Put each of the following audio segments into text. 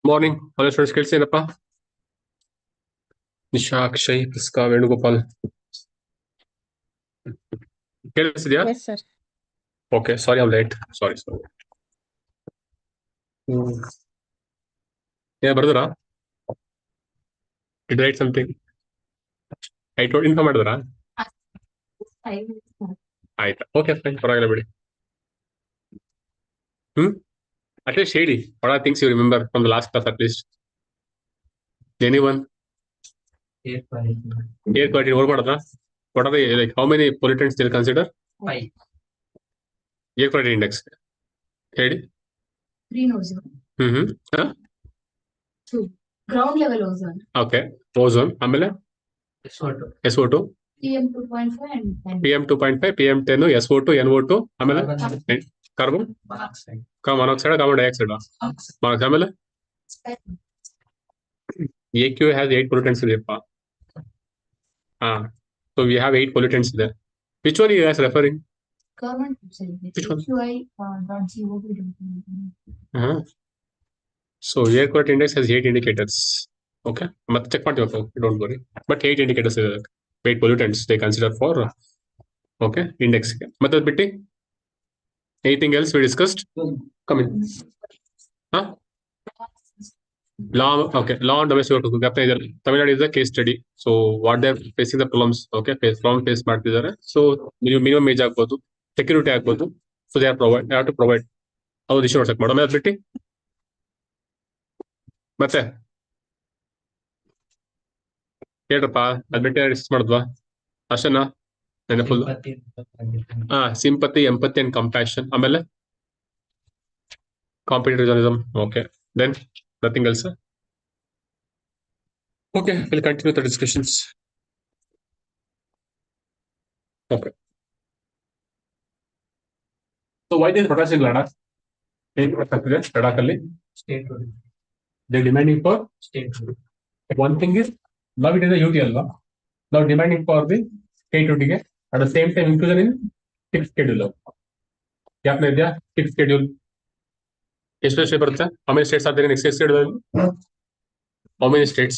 Morning hello students ಕೇಳಿಸಿದಪ್ಪ. ನಿಶಾ, ಅಕ್ಷಯ್, ಪುಸ್ಕ, ವೇಣುಗೋಪಾಲ್ ಕೇಳಿಸಿದ್ಯಾ? Yes, sir. Okay, sorry I late. Sorry. ಏನ್ ಬರ್ದರಾ? It write something I told inform ಮಾಡಿದ್ರಾ? ಆಯ್ತಾ, ಓಕೆ ಫೈನ್, ಪರವಾಗಿಲ್ಲ ಬಿಡಿ. ಅಟ್ಲೀಸ್ಟ್ ಹೇಳಿ, what are things you remember from the last class at least. Anyone? Air quality over ಮಾಡೋದಾ? What are the like how many pollutants will consider? 5. Air quality index ಹೇಳಿ. Green ozone. Hmm 2. Ground level ozone. Okay, ozone. ಆಮೇಲೆ SO2. SO2, PM 2.5 and PM 2.5, PM 10, SO2, NO2, ಆಮೇಲೆ carbon monoxide. Monoxide, carbon dioxide, ಆಮೇಲೆ AQ has 8 pollutants ಇದೆಯಪ್ಪ. So we have 8 pollutants there. Which one you guys referring? Carbon dioxide. Which one? AQI dot CO2. So air quality index has 8 indicators. Okay, ಮತ್ತೆ check ಮಾಡ್ತೀವಿ, don't worry. But 8 indicators ಇದೆ, 8 pollutants they consider for index. ಮತ್ತೆ ಅದು ಬಿಟ್ಟು anything else we discussed? Come in. Law on domestic workers. Tamil Nadu is a case study. So what they're facing the problems, problem face ಮಾಡ್ತಿದ್ದಾರೆ. So minimum age ಆಗ್ಬೋದು, security ಆಗ್ಬೋದು. So they have to provide. ಅವ್ರು issue check ಮಾಡೋ ಮೇಲೆ ಬಿಟ್ಟು ಮತ್ತೆ ಹೇಳ್ರಪ್ಪ, ಅದ್ ಬಿಟ್ಟು ಡಿಸ್ಕಸ್ ಮಾಡಿದ್ವಾ? ಅಷ್ಟೇನಾ? Full sympathy, empathy and compassion, ಆಮೇಲೆ competitivism. Okay, then nothing else. Okay, we'll continue the discussions. Okay. So why this protest in Ladakh? Ladakh ಅಲ್ಲಿ State. they're demanding for State. one thing is now it is a UT alva. Now demanding for the state UT ಗೆ at the same time inclusion in fixed schedule. ಯಾಕೆ ಇದೆಯಾ fixed schedule? ಎಷ್ಟು state ಬರುತ್ತೆ? How many states are there in fixed schedule? How many states?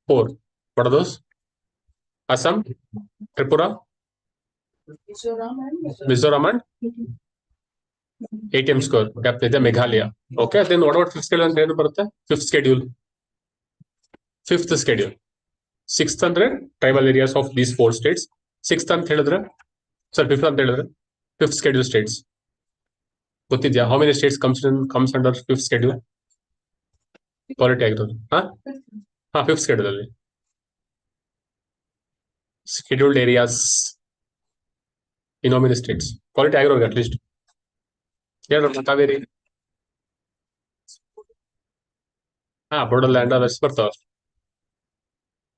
4. What are those? Assam, Tripura, Mizoram and ATM score. Meghalaya. Okay, then what about fifth schedule? Fifth schedule. Fifth schedule. 6th under tribal areas of these 4 states. 6th and 3rd, sorry, 5th and 3rd, 5th schedule states. How many states comes under 5th schedule? Quality ಆಗಿರೋದು. 5th schedule ಅಲ್ಲಿ scheduled areas in how many states? Quality ಆಗಿರೋದು at least. Kaveri. Borderland others ಬರ್ತಾವ.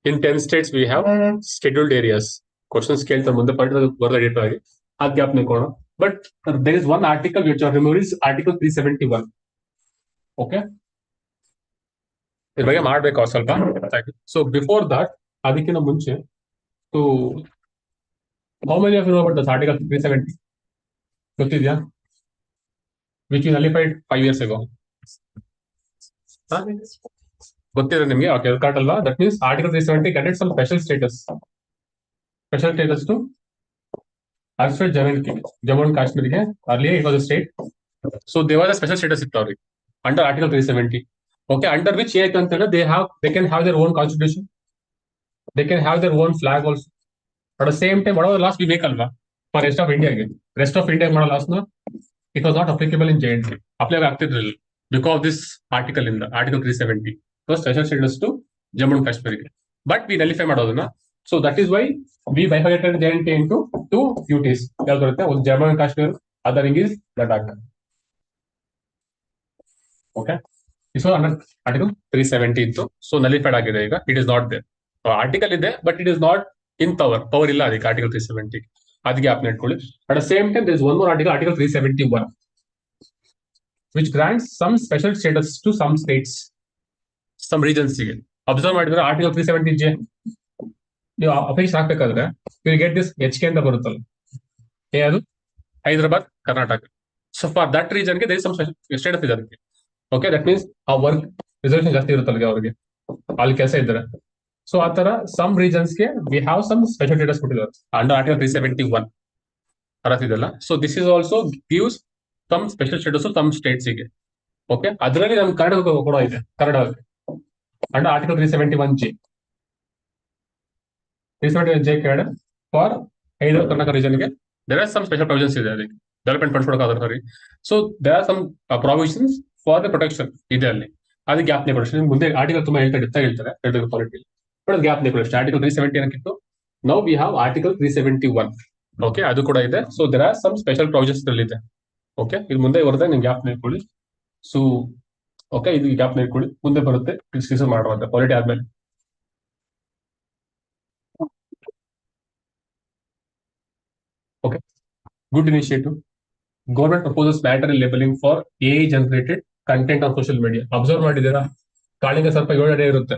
In 10 states we have scheduled areas. Questions ಕೇಳ್ತಾರೆ ಮುಂದೆ ಬರ್ದ date ಆಗಿ ಅದ್ gap ನಿಲ್ಕೋಣ. But there is one article which are removed, is Article 371. Okay, ಇದ್ರ ಬಗ್ಗೆ ಮಾಡ್ಬೇಕು ಸ್ವಲ್ಪ. So before that, ಅದಕ್ಕಿಂತ ಮುಂಚೆ, so how many of you know about this Article 370? ಗೊತ್ತಿದ್ಯಾ? Which we nullified 5 years ago. ಗೊತ್ತಿದೆ ನಿಮ್ಗೆ? ಓಕೆ, ಕರೆಕ್ಟ್ ಅಲ್ವಾ? That means article 370 granted some special status to Artificial Jammu and Kashmir. Earlier it was a state, so there was a special status under Article 370. Okay, under which they can have their own constitution, they can have their own flag also. At the same time, whatever laws we make alva for rest of India, model laws, no, it was not applicable in JNK. Applicable because of this article in the Article 370. It was special status to Jammu and Kashmir. But we nullify madodana. So that is why we bifurcated JNK into 2 UTs. One Jammu and Kashmir, other is Ladakh. Okay. This was under Article 370. So nullified agide ಈಗ. It is not there. Article ಇದೆ, but it is not in power. Power ಇಲ್ಲ ಅದಕ್ಕೆ Article 370. ಅದಕ್ಕೆ ಅಪ್ನ ಇಟ್ಕೊಳ್ಳಿ. At the same time, there is one more article, Article 371, which grants some special status to some states, some regions. Observe ಮಾಡಿದ್ರೆ Article 370J ನೀವು ಅಪೇಕ್ಷೆ ಹಾಕ್ಬೇಕಾದ್ರೆ you get this HK ಅಂತ ಬರುತ್ತಲ್ಲ, ಅದು Hyderabad, Karnataka. So for that region ಗೆ there is some status ಇದೆ ಅದಕ್ಕೆ. Okay, that means ಆ ವರ್ಕ್ ರಿಸರ್ವೇಶನ್ ಜಾಸ್ತಿ ಇರುತ್ತಲ್ಲ ಅವ್ರಿಗೆ, ಅಲ್ಲಿ ಕೆಲಸ ಇದ್ದಾರೆ. ಸೊ ಆ ತರ ಸಮ್ ರೀಜನ್ಸ್ಗೆ we have some special status ಕೊಟ್ಟಿದ್ದಾರೆ ಅಂಡರ್ ಆರ್ಟಿಕಲ್ 371 ಅರತಿದೆಲ್ಲ. So this is also gives some special status some ಸ್ಟೇಟ್ಸ್ಗೆ. ಓಕೆ, ಅದರಲ್ಲಿ ನಮ್ ಕನ್ನಡ ಕೂಡ ಇದೆ, Kannada under article 371J. 371J ಕೆಳಗಡೆ ಫಾರ್ ಐದರ್ ಕರ್ನಾಟಕ ರೀಜನ್ಗೆ there are some special provisions ಇದೆ, ಅದಕ್ಕೆ ಡೆವಲಪ್ಮೆಂಟ್ ಫಂಡ್ಸ್ ಕೊಡೋಕ್ಕಾದ್ರೆ ಸರಿ. So there are some provisions for the protection ಇದೆ ಅಲ್ಲಿ. ಅದು ಗ್ಯಾಪ್ ಪ್ರೊಟೆಕ್ಷನ್ ಮುಂದೆ ಆರ್ಟಿಕಲ್ ತುಂಬಾ ಹೇಳ್ತಾರೆ ಪಾಲಿಟಿ, ಬಟ್ ಗ್ಯಾಪ್ ಪ್ರೊಟೆಕ್ಷನ್ ಆರ್ಟಿಕಲ್ 370 ಏನಕ್ಕಿತ್ತು, now we have article 371. Okay, ಅದು ಕೂಡ ಇದೆ. So there are some special provisions ಇದೆ. ಓಕೆ, ಇದು ಮುಂದೆ ಬರುತ್ತೆ, ನಿಮ್ಗೆ ಗ್ಯಾಪ್ ಇಟ್ಕೊಳ್ಳಿ. ಸೊ ಓಕೆ, ಇದು ಗ್ಯಾಪ್ ಇಟ್ಕೊಳ್ಳಿ, ಮುಂದೆ ಬರುತ್ತೆ ಡಿಸ್ಕಸ್ ಮಾಡುವಂತ ಪಾಲಿಟಿ ಆದ್ಮೇಲೆ. Okay, good initiative. Government proposes mandatory labelling for AI generated content on social media. Observe ಮಾಡಿದ್ದೀರಾ, ಕಾಳಿಂಗ ಸ್ವಲ್ಪ 7 ಅಡಿ ಇರುತ್ತೆ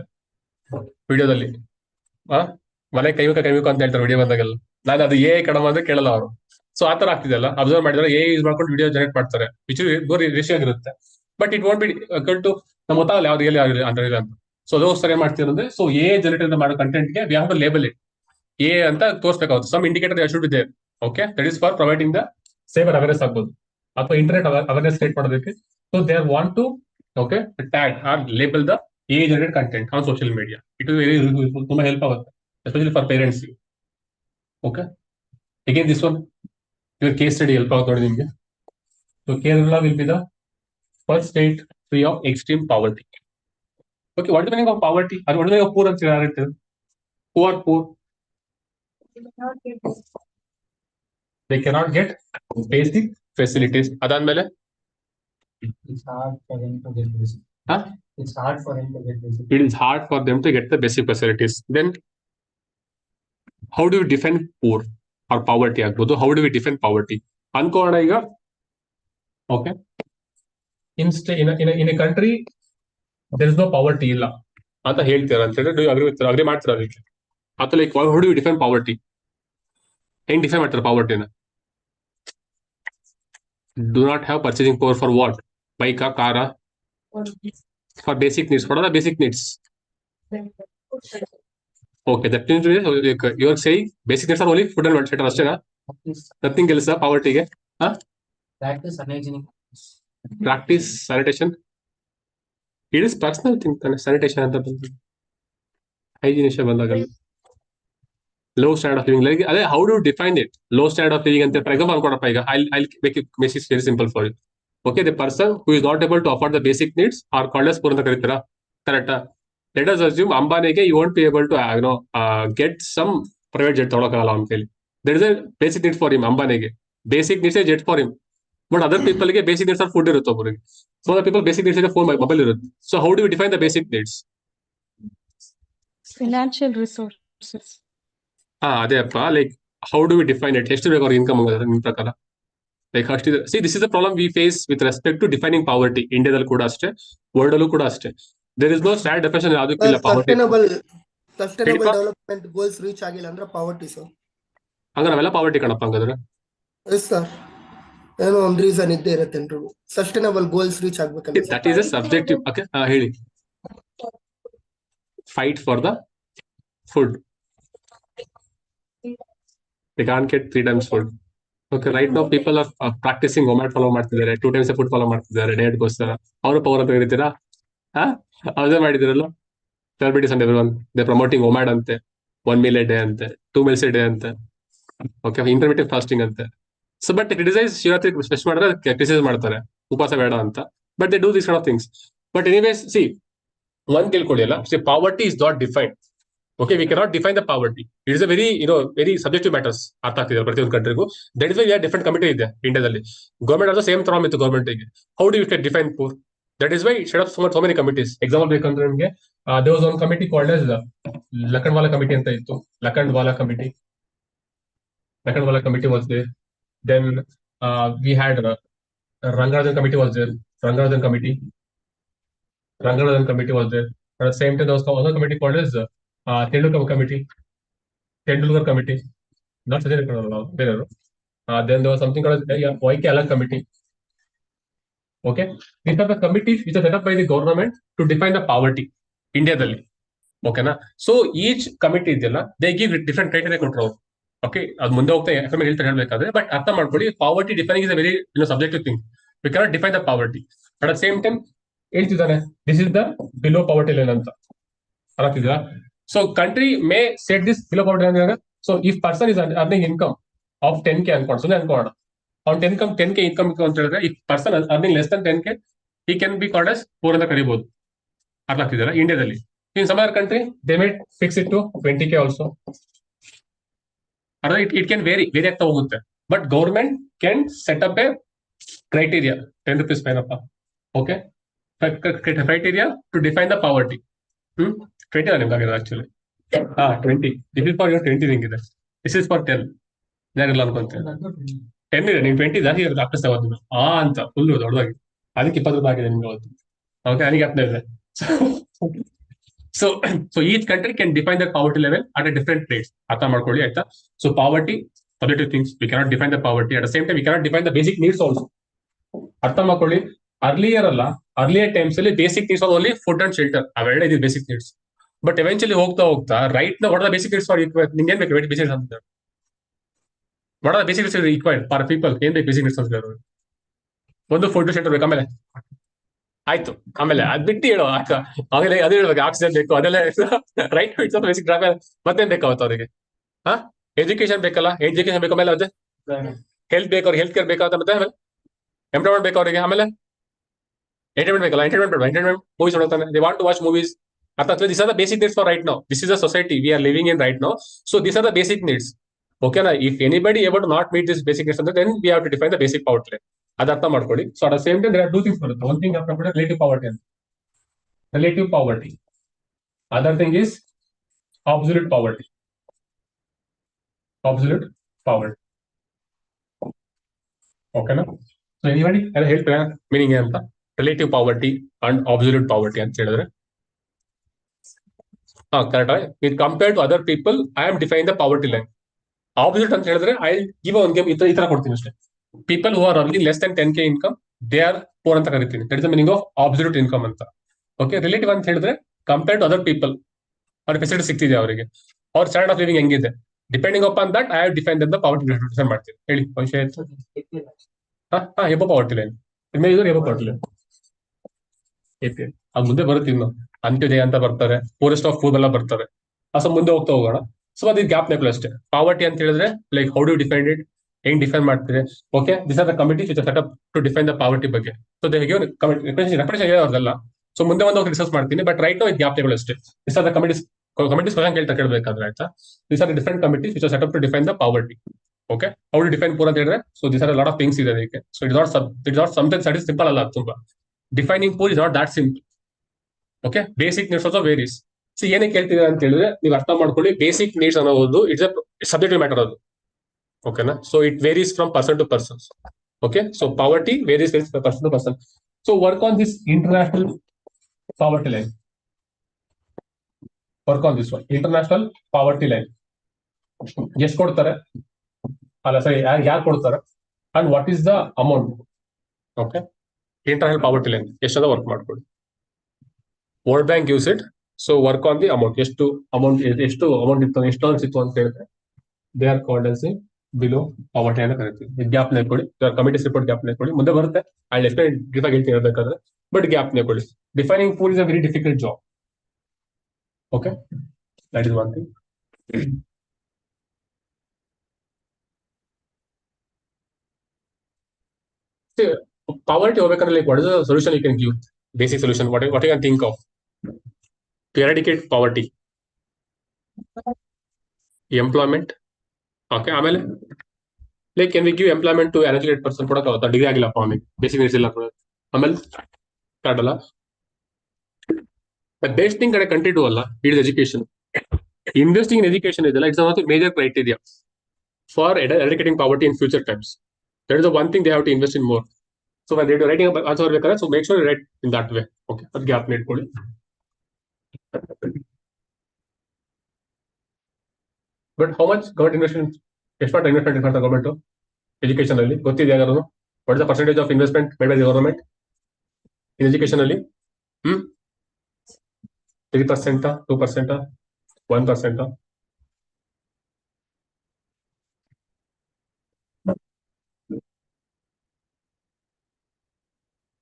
ವಿಡಿಯೋದಲ್ಲಿ. ಮನೆ ಕೈಮುಖ ಅಂತ ಹೇಳ್ತಾರೆ ವಿಡಿಯೋ ಬಂದಾಗೆಲ್ಲ. ನಾನು ಅದು AI ಕಡಮ ಅಂದ್ರೆ ಕೇಳಲ್ಲ ಅವರು. ಸೊ ಆತರ ಆಗ್ತಿದೆಲ್ಲ, ಅಬ್ಸರ್ವ್ ಮಾಡಿದ್ರೆ AI ಯೂಸ್ ಮಾಡ್ಕೊಂಡು ವಿಡಿಯೋ ಜನರೇಟ್ ಮಾಡ್ತಾರೆ, ವಿಚ್ ರೇಷಿಯೋ ಆಗಿರುತ್ತೆ. But it want be to ನಮ್ಮ ಗೊತ್ತಾಗಲ್ಲ ಯಾವ್ದು ಎಲ್ಲಿ ಅಂತ. ಸೊ ಅದಕ್ಕೋಸ್ಕರ ಏನ್ ಮಾಡ್ತೀರ ಅಂದ್ರೆ, ಸೊ AI ಜನರೇಟ್ ಮಾಡೋ ಕಂಟೆಂಟ್ಗೆ we have to label it a ಅಂತ ತೋರಿಸಬೇಕಾಗುತ್ತೆ. ಸಮ್ ಇಂಡಿಕೇಟರ್ ಶುಡ್ ಇದೆ. Okay, that is for providing the safer awareness ಆಗ್ಬೋದು, ಅಥವಾ ಇಂಟರ್ನೆಟ್ ಅವೇರ್ನೆಸ್ ಕ್ರಿಯೇಟ್ ಮಾಡೋದಕ್ಕೆ. So they want to okay tag or label the AI generate content on social media. It is very useful, ತುಂಬಾ help ಆಗುತ್ತೆ, especially for parents. Okay, again this one your case study help ಆಗುತ್ತೆ ನೋಡಿ ನಿಮಗೆ. So Kerala will be the first state free of extreme poverty. Okay, what meaning of poverty? ಅದು what meaning of poor ಅಂತ ಹೇಳ್ತಾರೆ. Poor they cannot get basic facilities. ಅದಾದ್ಮೇಲೆ It's hard for them to get basic. Huh? It's hard for them to get basic. It is hard for them to get the basic facilities. Then how do you define poor or poverty ಆಗ್ಬೋದು? How do we define poverty? ಅನ್ಕೋಣ ಈಗ. Okay, in a country there is no poverty ಇಲ್ಲ ಅಂತ ಹೇಳ್ತೀರಾ ಅಂತ ಹೇಳಿದ್ರೆ, agri ಮಾಡ್ತೀರಾ ಅದಕ್ಕೆ? ಅಥವಾ like how do you define poverty? ಹೆಂಗ್ ಡಿಫೈನ್ ಮಾಡ್ತಾರೆ ಪಾವರ್ಟಿನ? Do not have purchasing power for what? Bike, car, for basic needs. What are the basic needs? Okay, that means you are saying basic needs are only food and shelter ಅಷ್ಟೇನಾ? Nothing else poverty ಗೆ? Practice unhygienic. Practice sanitation. It is personal thing ತಾನೆ sanitation ಅಂತ ಬಂದು. Hygiene ಬಂದಾಗಲ್ಲ. Low standard of living, like ಅದೇ how do you define it? Low standard of living ಅಂತ for example ಅನ್ಕೊಡಪ್ಪ ಈಗ. I'll make it very simple for you. Okay, the person who is not able to afford the basic needs are called as poor ಅಂತ ಕರೀತೀರಾ, ಕರೆಕ್ಟಾ? Let us assume ಅಂಬಾನಿಗೆ you won't be able to get some private jet ತಗೊಳಕ್ಕಾಗಲ್ಲ ಅಂತ ಹೇಳಿ. There is a basic need for him. ಅಂಬಾನಿಗೆ basic needs a jet for him, but other people ಗೆ basic needs are food ಇರುತ್ತೆ ಒಬ್ಬರಿಗೆ. So the people basic needs is phone, mobile ಇರುತ್ತೆ. So how do we define the basic needs? Financial resources. ಅದೇ ಅಪ್ಪ, like how do we define it? ಎಷ್ಟು ಬೇಕು ಅವ್ರ income ಆಗೋದ್ರೆ ನಿಮ್ಮ ಪ್ರಕಾರ? ಲೈಕ್ ಅಷ್ಟಿದೆ. See, this is the problem we face with respect to defining poverty. ಇಂಡಿಯಾದಲ್ಲಿ ಕೂಡ ಅಷ್ಟೇ, ವರ್ಲ್ಡ್ ಅಲ್ಲೂ ಕೂಡ ಅಷ್ಟೇ. There is no stand definition ಯಾವುದಕ್ಕಿಲ್ಲ poverty. Sustainable development goals reach ಆಗಿಲ್ಲ ಅಂದ್ರೆ ಪಾವರ್ಟಿ ಸರ್. ಹಂಗಾರೆ ನಾವೆಲ್ಲ ಪಾವರ್ಟಿ ಕಣಪ್ಪ ಹಂಗಾದ್ರೆ. ಎಸ್ ಸರ್, ಏನೋ ಒಂದು ರೀಸನ್ ಇದ್ದೇ ಇರುತ್ತೆ. ಸಸ್ಟೈನಬಲ್ ಗೋಲ್ಸ್ ರೀಚ್ ಆಗ್ಬೇಕಂದ್ರೆ that is a subjective. Okay, ಹೇಳಿ. Fight for the food. They can't get 3 times food. Okay, right now people are practicing OMAD follow ಮಾಡ್ತಿದ್ದಾರೆ, 2 times food follow ಮಾಡ್ತಿದ್ದಾರೆ ಡಯಟ್ಗೋಸ್ಕರ. ಅವರು power ಅಂತ ಹೇಳ್ತೀರಾ? ಅದೇ ಮಾಡಿದಿರಲ್ಲ celebrities and everyone, they promoting OMAD ಅಂತೆ, 1 meal a day ಅಂತೆ, 2 meals a day ಅಂತೆ. ಓಕೆ, ಇಂಟರ್ಮಿಟೆಂಟ್ ಫಾಸ್ಟಿಂಗ್ ಅಂತೆ. So but criticise Shivaratri special ಮಾಡಿದ್ರೆ ಕ್ರಿಟಿಸೈಸ್ ಮಾಡ್ತಾರೆ ಉಪವಾಸ ಬೇಡ ಅಂತ. But they do this kind of things. But anyways C, ಒಂದ್ ತಿಳ್ಕೊಳ್ಳಿ ಅಲ್ಲ, poverty is not defined. Okay, we cannot define the poverty. It is a very subjective matters. ಅರ್ಥ ಆಗ್ತಿದೆ ಪ್ರತಿಯೊಂದು ಕಂಟ್ರಿಗೂ. That is why different committee ಇದೆ ಇಂಡಿಯಾದಲ್ಲಿ. Government also same problem ಇತ್ತು ಗೌರ್ಮೆಂಟ್ಗೆ. How do you define poor? That is why shed off so many committees. Example ಬೇಕಂದ್ರೆ ನಿಮಗೆ there was one committee called as Lakdawala committee ಅಂತ ಇತ್ತು. Lakdawala committee was there. Then we had Rangarajan committee was there. Rangarajan committee was there. At the same time, there was another committee called as Tendulkar committee, not Sajjan Then there was something called YK Alan committee. Okay, these are the committees which are set up by the government to define the poverty ಇಂಡಿಯಾದಲ್ಲಿ. ಓಕೆನಾ, so each committee ಇದೆಯಲ್ಲ they give different criteria ಕೊಟ್ಟರು ಅವರು. Okay, ಅದು ಮುಂದೆ ಹೋಗ್ತಾ ಹೇಳ್ತಾ ಹೇಳ್ಬೇಕಾದ್ರೆ, ಬಟ್ ಅರ್ಥ ಮಾಡ್ಕೊಳ್ಳಿ, poverty defining is a very subjective thing. We cannot define the poverty. But at same time ಹೇಳ್ತಿದ್ದಾನೆ this is the below poverty line ಅಂತ. ಅರ್ಥಿದ್ದೀರಾ? So country may set this below poverty line. So if person is earning income of 10K ಅನ್ಕೊಂಡು, ಸುಮ್ಮನೆ ಅನ್ಕೋಣ, ಅವ್ನು 10K income ಅಂತ ಹೇಳಿದ್ರೆ, if person earning less than 10K he can be called as poor ಅಂತ ಕರಿಬಹುದು. ಅರ್ಥ ಆಗ್ತಿದ್ದೀರಾ? ಇಂಡಿಯಾದಲ್ಲಿ. In some other country, they may fix it to 20K also. Or it can vary ಆಗ್ತಾ ಹೋಗುತ್ತೆ. But government can set up a criteria, 10 rupees fine appa. Okay, criteria to define the poverty. Criteria ನಿಮ್ಗೆ ಆಗಿದೆ actually. 20. This is for your 20 ರಿಂಗಿದೆ. This is for 10. ಯಾರಿಲ್ಲ ಅನ್ಕೊಂತೀನಿ. 10 ಇದೆ, ನೀವು 20 ಜಾಸ್ತಿ ಇರುತ್ತೆ ಆಗ್ತಾ ಅವತ್ತು ಅಂತ ಫುಲ್ ದೊಡ್ಡದಾಗಿ. ಅದಕ್ಕೆ 20 ರೂಪಾಯಿ ಆಗಿದೆ ನಿಮ್ಗೆ ಅವತ್ತು. ಓಕೆ, ಅದಕ್ಕೆ ಆಗ್ತಾ ಇದೆ. So each country can define their poverty level at a different rates. ಅರ್ಥ ಮಾಡ್ಕೊಳ್ಳಿ, ಆಯ್ತಾ? So poverty, subjective things. We cannot define the poverty. At the same time, we cannot define the basic needs also. ಅರ್ಥ ಮಾಡ್ಕೊಳ್ಳಿ, earlier times ಅಲ್ಲಿ basic needs only food and shelter, ಅವೆರಡೇ ಇದು basic needs. But eventually ಹೋಗ್ತಾ right ನ what are the basic needs for equal. ನಿಂಗೆ ಏನ್ ಬೇಕು ಬೇಸಿಕ್ ಅಂತ? What are the basic needs equal for people? ಏನ್ ಬೇಕು ಬೇಸಿಕ್ ನೀಡ್ಸ್ ಅಂತ? ಒಂದು ಫುಡ್ ಶೆಲ್ಟರ್ ಬೇಕು, ಆಮೇಲೆ ಆಯ್ತು, ಆಮೇಲೆ ಅದ್ ಬಿಟ್ಟು ಹೇಳೋ ಆಮೇಲೆ ಅದೇ ಹೇಳ್ಬೇಕು, ಆಕ್ಸಿಜನ್ ಬೇಕು, ಅದೆಲ್ಲ ರೈಟ್ ಬೇಸಿಕ್ ಡ್ರಾಪ್. ಮತ್ತೇನ್ ಬೇಕಾವತ್ತು ಅವರಿಗೆ? ಎಜುಕೇಶನ್ ಬೇಕಲ್ಲ, ಎಜುಕೇಶನ್ ಬೇಕು, ಆಮೇಲೆ ಅದೇ ಹೆಲ್ತ್ ಬೇಕು, ಅವ್ರಿಗೆ ಹೆಲ್ತ್ ಕೇರ್ ಬೇಕಾಗುತ್ತೆ, ಮತ್ತೆ ಆಮೇಲೆ ಎಂಪ್ಲಾಯ್ಮೆಂಟ್ ಬೇಕು ಅವರಿಗೆ, ಆಮೇಲೆ ಎಂಟರ್ಟೈನ್ಮೆಂಟ್ ಬೇಕಲ್ಲ, ಎಂಟರ್ಟೈನ್ಮೆಂಟ್ ಮೂವೀಸ್ ನೋಡ್ತಾನೆ, they want to watch movies. ಅರ್ಥ ಆಗ್ತದೆ? This are the basic needs for right now. This is the society we are living in right now. So this are the basic needs. ಓಕೆನಾ? If anybody able to not meet this basic needs ಅಂದ್ರೆ then we have to define the basic poverty. ಅದು ಅರ್ಥ ಮಾಡ್ಕೊಳ್ಳಿ. So at the same time there are two things ಬರುತ್ತೆ. One thing relative poverty ಅಂತ, relative poverty. Other thing is absolute poverty. Absolute poverty. Okay, na? So anybody help meaning anta relative poverty and absolute poverty ಅಂತ ಹೇಳಿದ್ರೆ, correct. It compared to other people, I am defining the poverty line. Absolute ಅಂತ ಹೇಳಿದ್ರೆ I give one game ಈ ತರ ಕೊಡ್ತೀನಿ ಅಷ್ಟೇ. People who are earning less than 10K income, they are poor ಅಂತ ಕರಿತೀನಿ. That is the meaning of absolute income ಅಂತ. Okay, relative ಅಂತ ಹೇಳಿದ್ರೆ ಕಂಪೇರ್ ಟು ಅದರ್ ಪೀಪಲ್, ಅವ್ರಿಗೆ ಫೆಸಿಲಿಟಿ ಸಿಗ್ತಿದೆ ಅವರಿಗೆ, ಅವ್ರ ಸ್ಟ್ಯಾಂಡರ್ಡ್ ಆಫ್ ಲಿವಿಂಗ್ ಹೆಂಗಿದೆ, depending upon that I have define the poverty define ಮಾಡ್ತೀನಿ. ಹೇಳಿ ವಿಷಯ ಆಯ್ತು. Above poverty line above poverty line APL. ಅದು ಮುಂದೆ ಬರುತ್ತೆ, ಇನ್ನು ಅಂತ್ಯೋದಯ ಅಂತ ಬರ್ತಾರೆ, ಪೂರೆಸ್ಟ್ ಆಫ್ ಪೂರ್ ಎಲ್ಲ ಬರ್ತಾರೆ. ಸೊ ಮುಂದೆ ಹೋಗ್ತಾ ಹೋಗೋಣ. ಸೊ ಅದು ಗ್ಯಾಪ್ ನೆಕ್ಲು ಅಷ್ಟೇ. ಪಾವರ್ಟಿ ಅಂತ ಹೇಳಿದ್ರೆ like how do define it, ಹೆಂಗ್ ಡಿಫೈನ್ ಮಾಡ್ತೀರಿ. Okay, this are the committees which are set up to define the poverty ಬಗ್ಗೆ. ಸೊ ದೇ ಗಿವ್ ರೆಕಮೆಂಡೇಶನ್ ಅವ್ರದಲ್ಲ. ಸೊ ಮುಂದೆ ಒಂದು ಡಿಸ್ಕಸ್ ಮಾಡ್ತೀನಿ, ಬಟ್ ರೈಟ್ ನೋ ಇದು ಗ್ಯಾಪ್ ಟೇಬಲ್ ಅಷ್ಟೇ. This are the committees question ಕೇಳ್ಬೇಕಾದ್ರೆ, ಆಯ್ತಾ? This are the different committees which are set up to define the poverty. Okay, how do define poor ಅಂತ ಹೇಳಿದ್ರೆ, so this are lot of things ಇದೆ ಅದಕ್ಕೆ. So it not something that is simple ಅಲ್ಲ ತುಂಬಾ. Defining poor is not that simple. Okay, basic needs also varies. So ಏನಕ್ಕೆ ಕೇಳ್ತಿದ್ದಾರೆ ಅಂತ ಹೇಳಿದ್ರೆ, ನೀವು ಅರ್ಥ ಮಾಡ್ಕೊಳ್ಳಿ, ಬೇಸಿಕ್ ನೀಡ್ಸ್ ಅನ್ನೋದು ಇಟ್ಸ್ ಅ ಸಬ್ಜೆಕ್ಟಿವ್ ಮ್ಯಾಟರ್ ಅದು. ಓಕೆನಾ? So it varies from person to person. Okay, so poverty varies from person to person. So work on this international poverty line. Work on this one, international poverty line. ಎಷ್ಟು ಕೊಡ್ತಾರೆ, ಅಲ್ಲ ಸರಿ, ಯಾರು ಕೊಡ್ತಾರೆ, and what is the amount. Okay, internal poverty line ಎಷ್ಟದ work ಮಾಡ್ಕೊಳ್ಳಿ. World bank use it. So work on the amount, ಎಷ್ಟು amount ಇತ್ತು, ಎಷ್ಟು ಇತ್ತು ಅಂತ ಹೇಳಿದ್ರೆ they are called as below poverty ಅಂತ ಕರಿತೀವಿ. ಗ್ಯಾಪ್ ನೆಕ್ಕೊಳ್ಳಿ, ಕಮಿಟೀಸ್ ರಿಪೋರ್ಟ್ ಗ್ಯಾಪ್ ನೆಕ್ಕೊಳ್ಳಿ, ಮುಂದೆ ಬರುತ್ತೆ. ಐ ಎಕ್ಸ್ಪ್ಲೈನ್ ಡೀಪಾಗಿ ಹೇಳ್ತೀನಿ ಹೇಳ್ಬೇಕಾದ್ರೆ, ಬಟ್ ಗ್ಯಾಪ್ ನೆಕ್ಕೊಳ್ಳಿ. Defining poor is a very difficult job. Okay, that is one thing. Poverty ಹೋಗ್ಬೇಕಂದ್ರೆ like what is the solution you can give? Basic solution, what you can think of to eradicate poverty? Employment. Okay, ಆಮೇಲೆ like can we give employment to an educated person? ಕೊಡಕ್ಕಾಗುತ್ತಾ? Degree ಆಗಿಲ್ಲಪ್ಪ ಅವನಿಗೆ, basic needs ಇಲ್ಲ. ಆಮೇಲೆ ಕಾಡಲ್ಲ. The best thing that a country do ಅಲ್ಲ, it is education. Investing in education ಇದೆಲ್ಲ, it's one of the major criteria for eradicating poverty in future times. That is the one thing they have to invest in more. So when they are writing answer ಬೇಕಾದ್ರೆ, so make sure you write in that way. Okay, ಅದು ಗ್ಯಾಪ್ ನೆಟ್ಕೊಳ್ಳಿ. But how much government investment, ಎಷ್ಟು investment ಮಾಡ್ತಾರೆ government education ಅಲ್ಲಿ ಗೊತ್ತಿದೆ ಯಾರು? What is the percentage of investment made by the government? In education ಅಲ್ಲಿ 3%, 2%, 1%.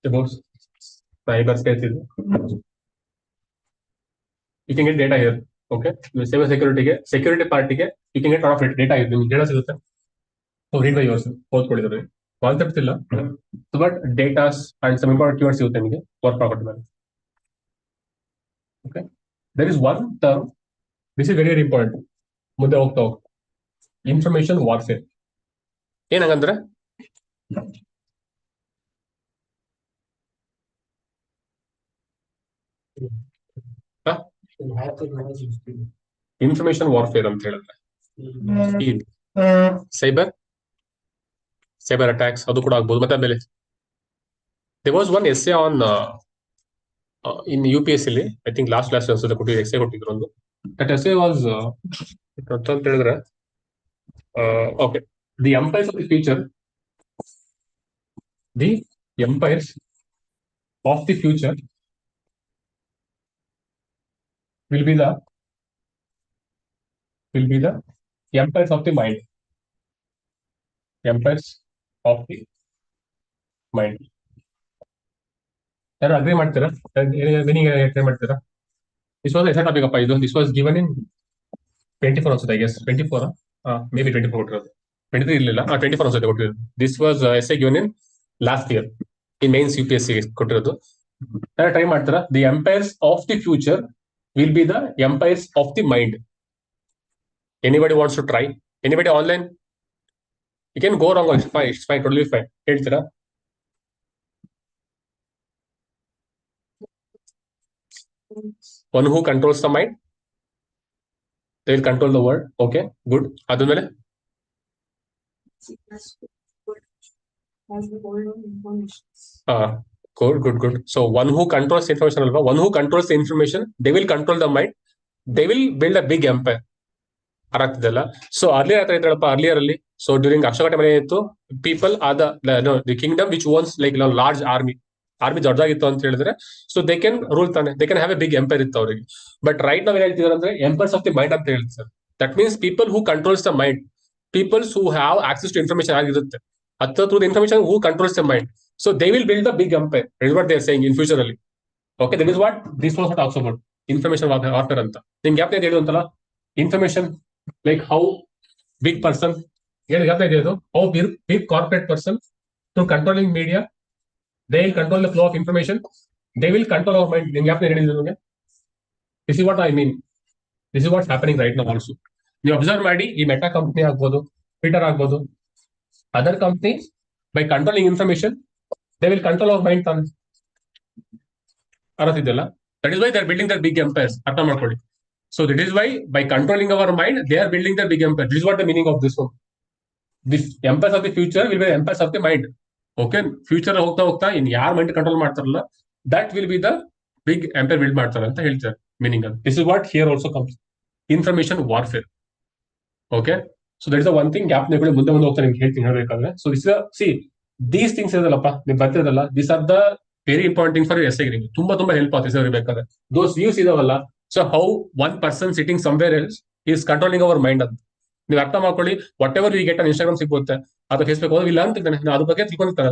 About cyber space is you can get data here. Okay, cyber security part ಗೆ you can get lot of data here. ನಿಮ್ಗೆ data ಸಿಗುತ್ತೆ. So read by yourself. ಓದ್ಕೊಂಡಿದ್ದಾರೆ concepts ಇಲ್ಲ, but datas and some important keywords ಸಿಗುತ್ತೆ ನಿಮಗೆ work ಮಾಡ್ಕೊಂಡು ಮೇಲೆ. Okay, there is one term, this is very very important. ಮುಂದೆ ಹೋಗ್ತಾ ಇನ್ಫಾರ್ಮೇಶನ್ ವಾರ್ಫೇರ್ ಏನಂಗಂದ್ರೆ ಇನ್ಫಾರ್ಮೇಶನ್ ವಾರ್ಫೇರ್ ಅಂತ ಹೇಳಿದ್ರೆ ಸೈಬರ್ ಅಟ್ಯಾಕ್ಸ್ ಅದು ಕೂಡ ಆಗ್ಬೋದು. ಮತ್ತೆ ಆಮೇಲೆ there was one essay on in UPSC ಅಲ್ಲಿ ಐ ಥಿಂಕ್ ಲಾಸ್ಟ್ ಅನ್ಸುತ್ತೆ ಕೊಟ್ಟಿದ್ರು, ಎಸ್ಸೆ ಕೊಟ್ಟಿದ್ರು ಒಂದು. ದಟ್ ಎಸ್ಸೆ ವಾಸ್ ಅಂತ ಹೇಳಿದ್ರೆ okay, the empires of the future, the empires of the future will be the empires of the mind. Empires of the mind. ಯಾರು agri ಮಾಡ್ತೀರಾ? Meaning try ಮಾಡ್ತೀರಾ? This was S topic ಅಪ್ಪ ಇದು. This was given in 24 ಅನ್ಸುತ್ತೆ, I guess 24, may be 24 ಕೊಟ್ಟಿರೋದು, 23 ಇರಲಿಲ್ಲ, 24 ಅನ್ಸುತ್ತೆ ಕೊಟ್ಟಿರೋದು. This was as a given in last year in mains UPSC ಕೊಟ್ಟಿರೋದು. ಯಾರು ಟ್ರೈ ಮಾಡ್ತೀರಾ? The empires of the future will be the empires of the mind. Anybody wants to try? Anybody online? You can go wrong, it's fine, totally fine. ಹೇಳ್ತೀರಾ? One who controls the mind, they will control the world. Okay, good. ಅದಾದ್ಮೇಲೆ good. So one who controls the information alva, one who controls the information, they will control the mind, they will build a big empire. ಅರಾಗ್ತಿದೆಲ್ಲ. So earlier ಹತ್ರ ಇದ್ದಾಳಪ್ಪ, earlier ಅಲ್ಲಿ. So during Ashoka time ಏನಿತ್ತು, people are the kingdom which owns like large army ದೊಡ್ಡದಾಗಿತ್ತು ಅಂತ ಹೇಳಿದ್ರೆ, so they can rule ತಾನೆ, they can have a big empire ಇತ್ತು ಅವರಿಗೆ. ಬಟ್ ರೈಟ್ ನಾವ್ ಏನ್ ಹೇಳ್ತಿದಾರೆ ಅಂದ್ರೆ ಎಂಪೈರ್ಸ್ ಆಫ್ ದಿ ಮೈಂಡ್ ಅಂತ ಹೇಳ್ತಾರೆ. That means people who controls the mind, peoples who have access to information ಆಗಿರುತ್ತೆ, through the information who controls the mind. So they will build a big empire. That is what they are saying in future ಅಲ್ಲಿ. Okay, that is what this was talks about. Information warfare ಅಂತ. ನಿಮ್ಗೆ ಯಾಕೆ ಹೇಳಿದ್ರು ಅಂತಲ್ಲ, information like how big person, ಯಾಕೆ ಹೇಳಿದ್ರು how big corporate person through controlling media, they will control the flow of information, they will control our mind. ನಿಮ್ಗೆ ಯಾಕೆ ಹೇಳಿದ್ರು ನಿಮಗೆ? This is what I mean. This is what's happening right now also. ನೀವು observe ಮಾಡಿ, ಈ meta company ಆಗ್ಬೋದು, Twitter ಆಗ್ಬೋದು, other companies by controlling information they will control our mind. ಅರ್ಥಿದೆಲ್ಲ. That is why they are building their big empires. ಅರ್ಥ ಮಾಡ್ಕೊಳ್ಳಿ. So that is why by controlling our mind they are building their big empire. This is what the meaning of this one. This empires of the future will be the empires of the mind. Okay, future ಹೋಗ್ತಾ ಇನ್ ಯಾರ mind control ಮಾಡ್ತಾರಲ್ಲ, that will be the big empire build ಮಾಡ್ತಾರೆ ಅಂತ ಹೇಳ್ತಾರೆ meaning ಅಲ್ಲಿ. This is what here also comes, information warfare. Okay, so that is the one thing ಗ್ಯಾಪ್ ನೆಗಳು ಮುಂದೆ ಹೋಗ್ತಾ ನಿಮ್ಗೆ ಹೇಳ್ತೀನಿ ಹೇಳ್ಬೇಕಾದ್ರೆ. So this is see these things ಇದಲ್ಲಪ್ಪ ನೀವು ಬರ್ತಿರಲ್ಲ, these are the very important things for your essay. ತುಂಬಾ ಹೆಲ್ಪ್ ಆಗುತ್ತೆ ಸರ್ ಬೇಕಾದ್ರೆ. those views ಇದಾವಲ್ಲ, so how one person sitting somewhere else is controlling our mind ಅಂತ ನೀವು ಅರ್ಥ ಮಾಡ್ಕೊಳ್ಳಿ. What ever we get on Instagram ಸಿಗುತ್ತೆ, ಅದು ಫೇಸ್ಬುಕ್ ಹೋದ್ರೆ ಇಲ್ಲ ಅಂತಿದ್ದಾನೆ, ಅದ್ರ ಬಗ್ಗೆ ತಿಳ್ಕೊಂತಾರೆ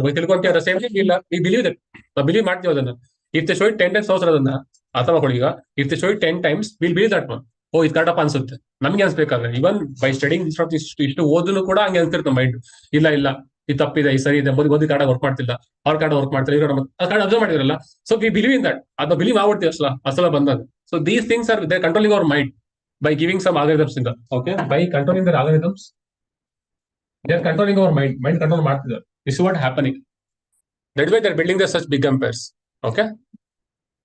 ಅದ್ರ ಸೇಮ್ ಇಲ್ಲ, ವಿ ಬಿಲೀವ್ ದಟ್, ನಾವು ಬಿಲೀವ್ ಮಾಡ್ತೀವಿ ಅದನ್ನ. If they show it 10 times ಅದನ್ನ ಅರ್ಥ ಮಾಡ್ಕೊಳ್ಳಿ. ಈಗ if they show it 10 times will believe that one. ಓ ಇದು ಕರೆಕ್ಟಪ್ಪ ಅನ್ಸುತ್ತೆ ನಮ್ಗೆ ಅನ್ಸ್ಬೇಕಾದ್ರೆ. ಇವನ್ ಬೈ ಸ್ಟಡಿಂಗ್ ಇಷ್ಟು ಓದನು ಕೂಡ ಹಂಗೆ ಅನ್ಸಿರುತ್ತೆ ಮೈಂಡ್, ಇಲ್ಲ ಇದು ತಪ್ಪಿದೆ, ಈ ಸರಿ ಇದೆ, ಮೊದಲು ಕಾರ್ಡ್ ವರ್ಕ್ ಮಾಡ್ತಿಲ್ಲ, ಅವ್ರ ಕಾರ್ಡ್ ವರ್ಕ್ ಮಾಡ್ತಿಲ್ಲ, ಇವ್ರ ಕಾರ್ಡ್ ಅಬ್ಸರ್ವ್ ಮಾಡಿದ್ರಲ್ಲ. So we believe in that, ಅದನ್ನ ಬಿಲೀವ್ ಮಾಡ್ಬಿಡ್ತೀವಿ ಅಸಲ ಬಂದಾಗ. So these things are they controlling our mind by giving some algorithms in that. Okay, by controlling their algorithms they are controlling our mind control ಮಾಡ್ತಿದ್ದಾರೆ. This is what happening. That's why they are building their such big empires. Okay,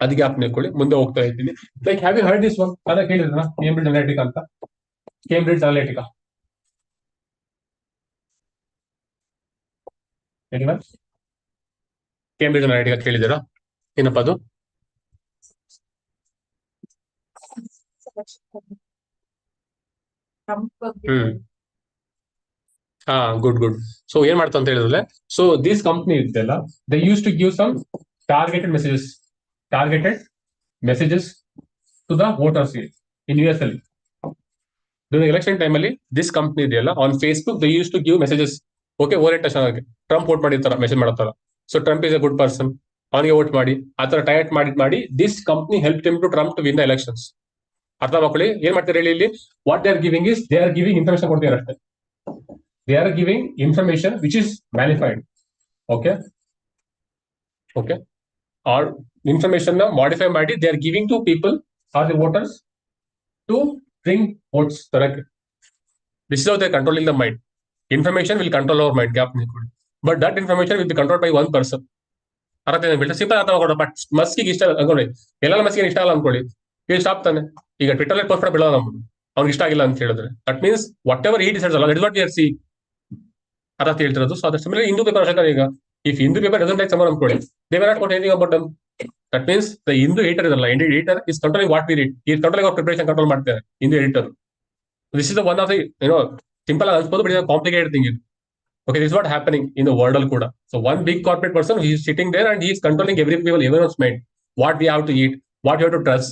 ಅದಕ್ಕೆ ಆಪ್ ನೆಕ್ಕೊಳ್ಳಿ, ಮುಂದೆ ಹೋಗ್ತಾ ಇದ್ದೀನಿ. Like have you heard this one? ಅದ ಕೇಳಿದ್ರಲ್ಲ Cambridge Analytica ಅಂತ. ಕೇಂಬ್ರಿಡ್ಜ್ ಅನಾಲಿಟಿಕಾ ಏನಿಲ್ಲ, ಕೇಂಬ್ರಿಡ್ಜ್ ಅನಾಲಿಟಿಕಾ ಕೇಳಿದ್ದೀರಾ? ಏನಪ್ಪ ಅದು? ಗುಡ್. ಸೊ ಏನ್ ಮಾಡ್ತಾ ಅಂತ ಹೇಳಿದ್ರೆ, ಸೊ ದಿಸ್ ಕಂಪ್ನಿ ಇದೆಲ್ಲ they use to give some targeted messages to the voters in US ಅಲ್ಲಿ during election time ಅಲ್ಲಿ this company ಇದೆಯಲ್ಲ on Facebook they used to give messages. Okay orientation ಆಗಿ Trump vote ಮಾಡಿರ್ತಾರ message ಮಾಡತ್ತಾರ. So Trump is a good person, ಅವನಿಗೆ vote ಮಾಡಿ ಆ ತರ ಟೈಟ್ ಮಾಡಿ this company help to Trump to win the elections. ಅರ್ಥ ಮಾಡ್ಕೊಳ್ಳಿ ಏನ್ ಮಾಡ್ತಾರೆ ಹೇಳಿ. ಇಲ್ಲಿ what they are giving is they are giving information ಕೊಡ್ತಾರೆ ಅಷ್ಟೇ. They are giving information which is magnified. Okay okay our information ನ ಮಾಡಿಫೈ ಮಾಡಿ they are giving to people are the voters to bring votes ತರಕ್ಕೆ. This is how they controlling the mind. Information will control our mind, gap but that information will be controlled by one person. ಅರ್ಥ ಬಿಟ್ಟು simple ಅರ್ಥ ಮಾಡ್ಕೊಡ. But ಮಸ್ಕಿಗೆ ಇಷ್ಟ ಅನ್ಕೊಳ್ಳಿ, ಎಲ್ಲ ಮಸ್ಕಿಗೆ ಇಷ್ಟ ಅಲ್ಲ ಅನ್ಕೊಳ್ಳಿ, ಇಷ್ಟ ಆಗ್ತಾನೆ. ಈಗ ಟ್ವಿಟರ್ ಅಲ್ಲಿ ಪೋಸ್ಟ್ ಬಿಡೋಣ ನಮ್ಗೆ ಅವ್ನಿಗೆ ಇಷ್ಟ ಆಗಿಲ್ಲ ಅಂತ ಹೇಳಿದ್ರೆ ದಟ್ ಮೀನ್ಸ್ ವಾಟ್ ಎವರ್ ಈ ಡಿಸೈಡ್ಸ್ ಅಲ್ಲ that is what we are see. ಅರ್ಥ ಹೇಳ್ತಿರೋದು. ಸೊ ಅದ್ರ ಮೇಲೆ ಹಿಂದೂ ಪೇಪರ್ ಅಷ್ಟೇ. ಈಗ if Hindu paper doesn't like someone ಅನ್ಕೊಳ್ಳಿ, they will not want anything about them. That means the Hindu editor ಇದಲ್ಲ, editor is controlling what we read, ಈ ಕಂಟ್ರೋಲಿಂಗ್ ಆಫ್ ಪ್ರಿಪರೇಷನ್ ಕಂಟ್ರೋಲ್ ಮಾಡ್ತಾರೆ Hindu editor. This is the one of the simple ಅನ್ಸ್ಬೋದು, but complicated thing ಇದು. Okay, this is what happening in the world kuda. So one big corporate person, he is sitting there and he is controlling everyone's mind. What we have to eat, what we have to trust.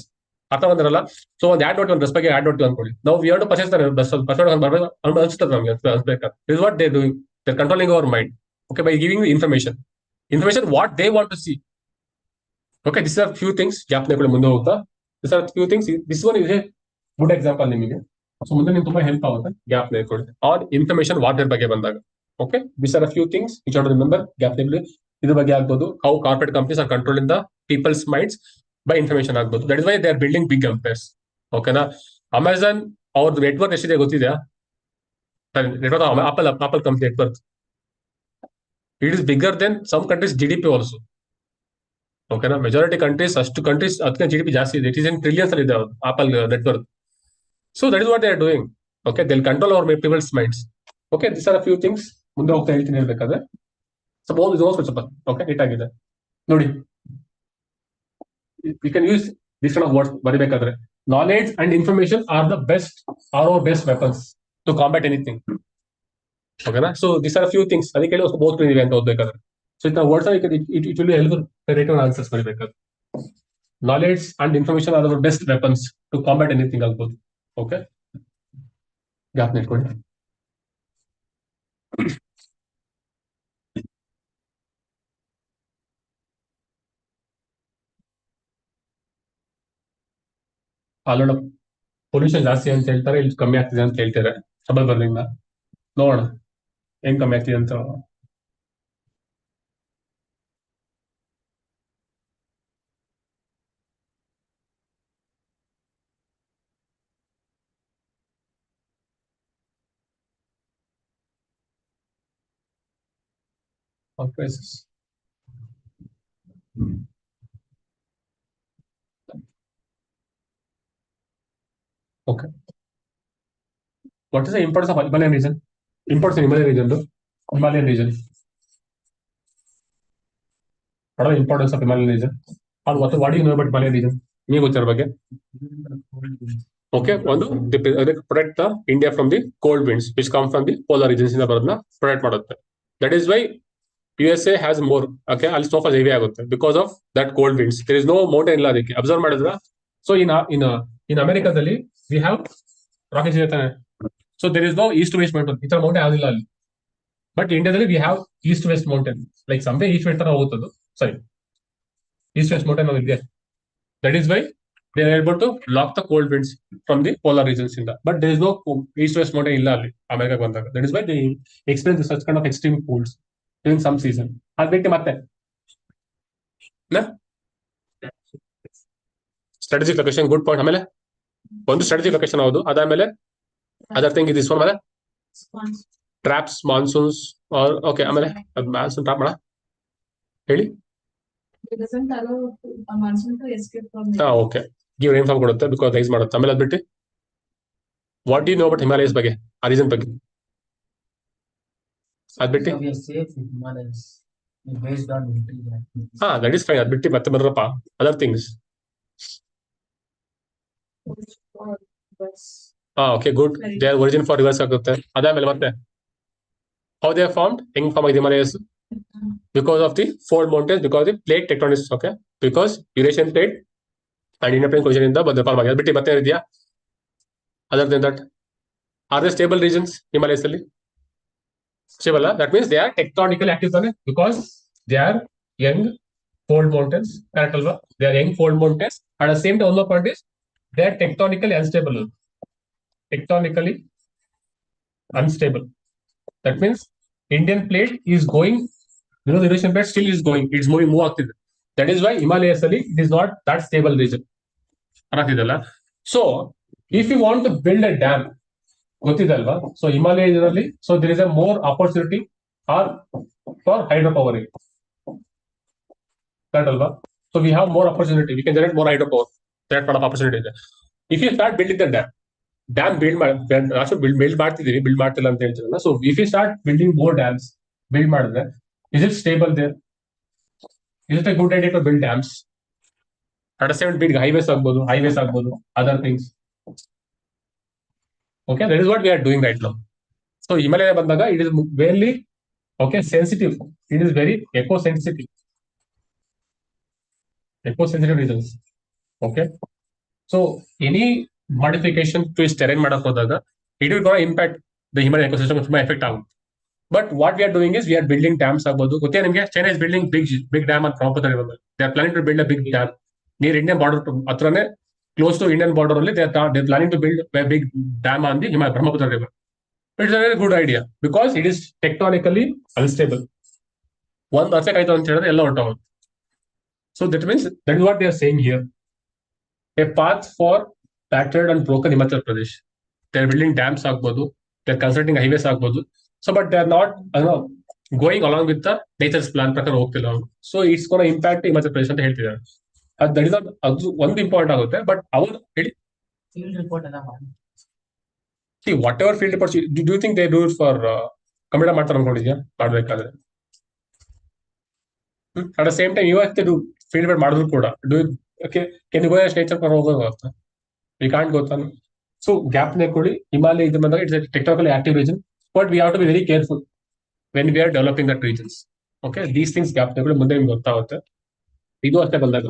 ಅರ್ಥ ಬಂದಿರಲ್ಲ. So ಒಂದು ad note, ಒಂದು dress ಬಗ್ಗೆ ad note ಅನ್ಕೊಳ್ಳಿ, ನಾವು we have to purchase ಬರ್ಬೇಕು ಅನ್ಸುತ್ತದೆ ನಮಗೆ ಅನ್ಸ್ಬೇಕಾದ್ರೆ. Is what they doing, they are controlling our mind. Okay, by giving information what they want to see. Okay, this are few things. ಗ್ಯಾಪ್ ನೆಗಳು ಮುಂದೆ ಹೋಗ್ತಾ this are few things. This one is a good example ನಿಮಗೆ. So ಮುಂದೆ ನಿಮ್ಗೆ ತುಂಬಾ help ಆಗುತ್ತೆ ಗ್ಯಾಪ್ ನೆಗಳು ಆರ್ ಇನ್ಫಾರ್ಮೇಶನ್ ವಾಟರ್ ಬಗ್ಗೆ ಬಂದಾಗ. Okay, these are a few things which you have to remember. Gap table iದ್ರ ಬಗ್ಗೆ ಆಗ್ಬೋದು. How corporate companies are controlling the people's minds by information ಆಗ್ಬೋದು. That is why they are building big empires. Okay ನಾ Amazon ಅವ್ರದ್ದು network ಎಷ್ಟಿದೆ ಗೊತ್ತಿದೆಯಾ? Apple company network, it is bigger than some countries GDP ಆಲ್ಸೋ. ಓಕೆನಾ, majority countries, ಅಷ್ಟು countries ಅದಕ್ಕೆ GDP ಜಾಸ್ತಿ ಇದೆ. ಇಟ್ ಇಸ್ ಇನ್ ಟ್ರಿಲಿಯನ್ಸ್ ಅಲ್ಲಿ ಇದೆ Apple network. So that is what they are doing. Okay, they will control our people's minds. Okay, this are a few things. ಮುಂದೆ ಹೋಗ್ತಾ ಹೇಳ್ತೀನಿ ಹೇಳ್ಬೇಕಾದ್ರೆ ಸ್ವಲ್ಪ ಓಕೆ ನೀಟ್ ಆಗಿದೆ ನೋಡಿ. You can use this kind of words ಬರಿಬೇಕಾದ್ರೆ. Knowledge and information are our best weapons to combat anything. ಓಕೆನಾ, so this are few things. ಅದಕ್ಕೆ ಹೇಳಿ ಓದ್ಕೊಂಡಿದೀವಿ ಅಂತ ಓದ್ಬೇಕಾದ್ರೆ. ಸೊ ಇನ್ನ words it will help return answers ಬರಿಬೇಕಾದ್ರೆ. Knowledge and information are our best weapons to combat anything ಆಗ್ಬೋದು. Okay, ಗ್ಯಾಪ್ ನೆಟ್ಕೊಳ್ಳಿ. ಅಲ್ಲೋಣ, ಪೊಲ್ಯೂಷನ್ ಜಾಸ್ತಿ ಅಂತ ಹೇಳ್ತಾರೆ, ಇಲ್ಲಿ ಕಮ್ಮಿ ಆಗ್ತಿದೆ ಅಂತ ಹೇಳ್ತಾರೆ. ಸಬಲ್ ಬರ್ಲಿಂದ ನೋಡೋಣ ಹೆಂಗ್ ಕಮ್ಮಿ ಆಗ್ತಿದೆ ಅಂತ. Okay. What is the importance of Himalayan region? Importance in Himalayan region, though. Himalayan region. What are the importance of Himalayan region? Or what do you know about Himalayan region? Me ಗೊತ್ತಿರೋ ಬಗ್ಗೆ. Okay, ಒಂದು protect the India from the cold winds which come from the polar regions ಇಂದ ಬರೋದನ್ನ protect ಮಾಡುತ್ತೆ. That is why USA has more. Okay, ಅಲ್ಲಿ snowfall heavy ಆಗುತ್ತೆ because of that cold winds. There is no mountain ಇಲ್ಲ ಅದಕ್ಕೆ. Observe ಮಾಡಿದ್ರ? So in ಅಮೆರಿಕಾದಲ್ಲಿ we have rockets ಇರ್ತಾನೆ. So there is no east west mountain, ಈ ತರ mountain ಯಾವ್ದಿಲ್ಲ ಅಲ್ಲಿ. ಬಟ್ ಇಂಡಿಯಾದಲ್ಲಿ we have east west mountain, like ಸಂಬೇ ಈಸ್ಟ್ ವೆಸ್ಟ್ ತರ ಹೋಗುತ್ತದು. ಸಾರಿ, ಈಸ್ಟ್ ವೆಸ್ಟ್ ಮೌಂಟೇನ್ ಇದೆ. That is why they are able to lock the cold winds from the polar regions ಇಂದ. But there is no east west mountain ಇಲ್ಲ ಅಲ್ಲಿ ಅಮೆರಿಕಾಗೆ ಬಂದಾಗ. That is why they experience such kind of extreme colds during some season. ಅದ್ ಬಿಟ್ಟು ಮತ್ತೆ strategic location, good point. ಆಮೇಲೆ ಒಂದು ಸ್ಟ್ರಾಟಜಿಕ್ ಲೊಕೇಶನ್ ಹೌದು. ಅದಾದ್ಮೇಲೆ ಅದರ್ ಥಿಂಗ್ ದಿಸ್ ಒನ್, ಆಮೇಲೆ ಟ್ರಾಪ್ಸ್, ಮಾನ್ಸೂನ್ಸ್. ಓಕೆ, ಆಮೇಲೆ ಮಾನ್ಸೂನ್ ಟ್ರಾಪ್ ಮಾಡ ಹೇಳಿ. ಓಕೆ, ಗಿವ್ ರೈನ್ಫಾಲ್ ಕೊಡುತ್ತೆ ಬಿಕಾಸ್ ರೈಸ್ ಮಾಡುತ್ತೆ. ಆಮೇಲೆ ಅದ್ ಬಿಟ್ಟು what do you know about Himalayas ಬಗ್ಗೆ, ಆ ರೀಸನ್ ಬಗ್ಗೆ? ಅದ್ ಬಿಟ್ಟು ದಟ್ ಇಸ್ ಫೈನ್. ಅದ್ ಬಿಟ್ಟು ಮತ್ತೆ ಬರ್ರಪ್ಪ other things. Okay, good. They are origin for rivers ಆಗುತ್ತೆ. ಅದಾದ್ಮೇಲೆ ಮತ್ತೆ ಹೌ ದೇ ಆರ್ ಫಾರ್ಮ್ಡ್, ಹೆಂಗ್ ಫಾರ್ಮ್ ಆಗಿದೆ Himalayas? Because of the fold mountains, because of the plate tectonics. Okay, because Eurasian plate and Indian plate collision in the form ಆಗಿದೆ. ಬಿಟ್ಟು ಮತ್ತೆ ಇದೆಯಾ? Other than that, are they stable regions Himalayas ಅಲ್ಲಿ? Stable, that means they are tectonically active because they are young fold mountains. Correct alva? They are young fold mountains. At the same time, one more point is they are tectonically unstable. Tectonically unstable. That means Indian plate is going, the Eurasian plate still is going. It's moving more active. That is why Himalayas it is not that stable region. So if you want to build a dam, so Himalayas, so there is a more opportunity for hydropowering. So we have more opportunity. We can generate more hydropower. That part of opportunity is there. If you start building the dam build ಮಾಡ್ತಿದ್ದೀವಿ, build ಮಾಡ್ತಿಲ್ಲ ಅಂತ ಹೇಳ್ತೀರಲ್ಲ. So if you start building more dams, build ಮಾಡಿದ್ರೆ, is it stable there? Is it a good idea to build dams? At a certain big highways ಆಗ್ಬೋದು, other things. Okay, that is what we are doing right now. So Himalaya ಬಂದಾಗ it is very sensitive. It is very eco-sensitive regions. Okay, so any modification to its terrain ಮಾಡಕ್ ಹೋದಾಗ it will gonna impact the Himalayan ecosystem ತುಂಬಾ effect ಆಗುತ್ತೆ. But what we are doing is we are building dams ಆಗ್ಬೋದು. ಗೊತ್ತೇ ನಿಮಗೆ? China is building big dam at Brahmaputra river. They are planning to build a big dam near Indian border ಹತ್ರನೇ, close to Indian border only. They are planning to build a big dam on the Brahmaputra river. It's a very good idea because it is tectonically unstable. One earthquake ಆಯ್ತು ಅಂತ ಹೇಳಿದ್ರೆ ಎಲ್ಲ ಹೊರಟೋಗುತ್ತೆ. So that means that is what they are saying here. A path for battered and broken Himachal Pradesh. They are building dams ಆಗ್ಬೋದು, they are constructing highways ಆಗ್ಬೋದು. So but they are not going along with the nature's plan ಪ್ರಕಾರ ಹೋಗ್ತಿಲ್ಲ ಅವರು. So it's going to impact Himachal Pradesh ಅಂತ ಹೇಳ್ತಿದ್ದಾರೆ. That is ಅದು ಒಂದು important ಆಗುತ್ತೆ. ಬಟ್ ಅವರು ಹೇಳಿ field report ಎಲ್ಲ see whatever field reports, do you think they do it for computer ಮಾಡ್ತಾರೆ ಅನ್ಕೊಂಡಿದ್ಯಾ? ಮಾಡ್ಬೇಕಾದ್ರೆ at the same time you have to do field report ಮಾಡಿದ್ರು ಕೂಡ do okay, can you go as nature ಪ್ರಕಾರ ಹೋಗೋದು? We can't go ತಾನೆ. So gap ನೇ ಕೊಡಿ. ಹಿಮಾಲಯ ಇದು ಬಂದಾಗ it's a technically active region, but we have to be very careful when we are developing that regions. Okay, these things gap ನೇ ಕೊಡಿ, ಮುಂದೆ ನಿಮ್ಗೆ ಗೊತ್ತಾಗುತ್ತೆ. ಇದು ಅಷ್ಟೇ ಬಂದಾಗ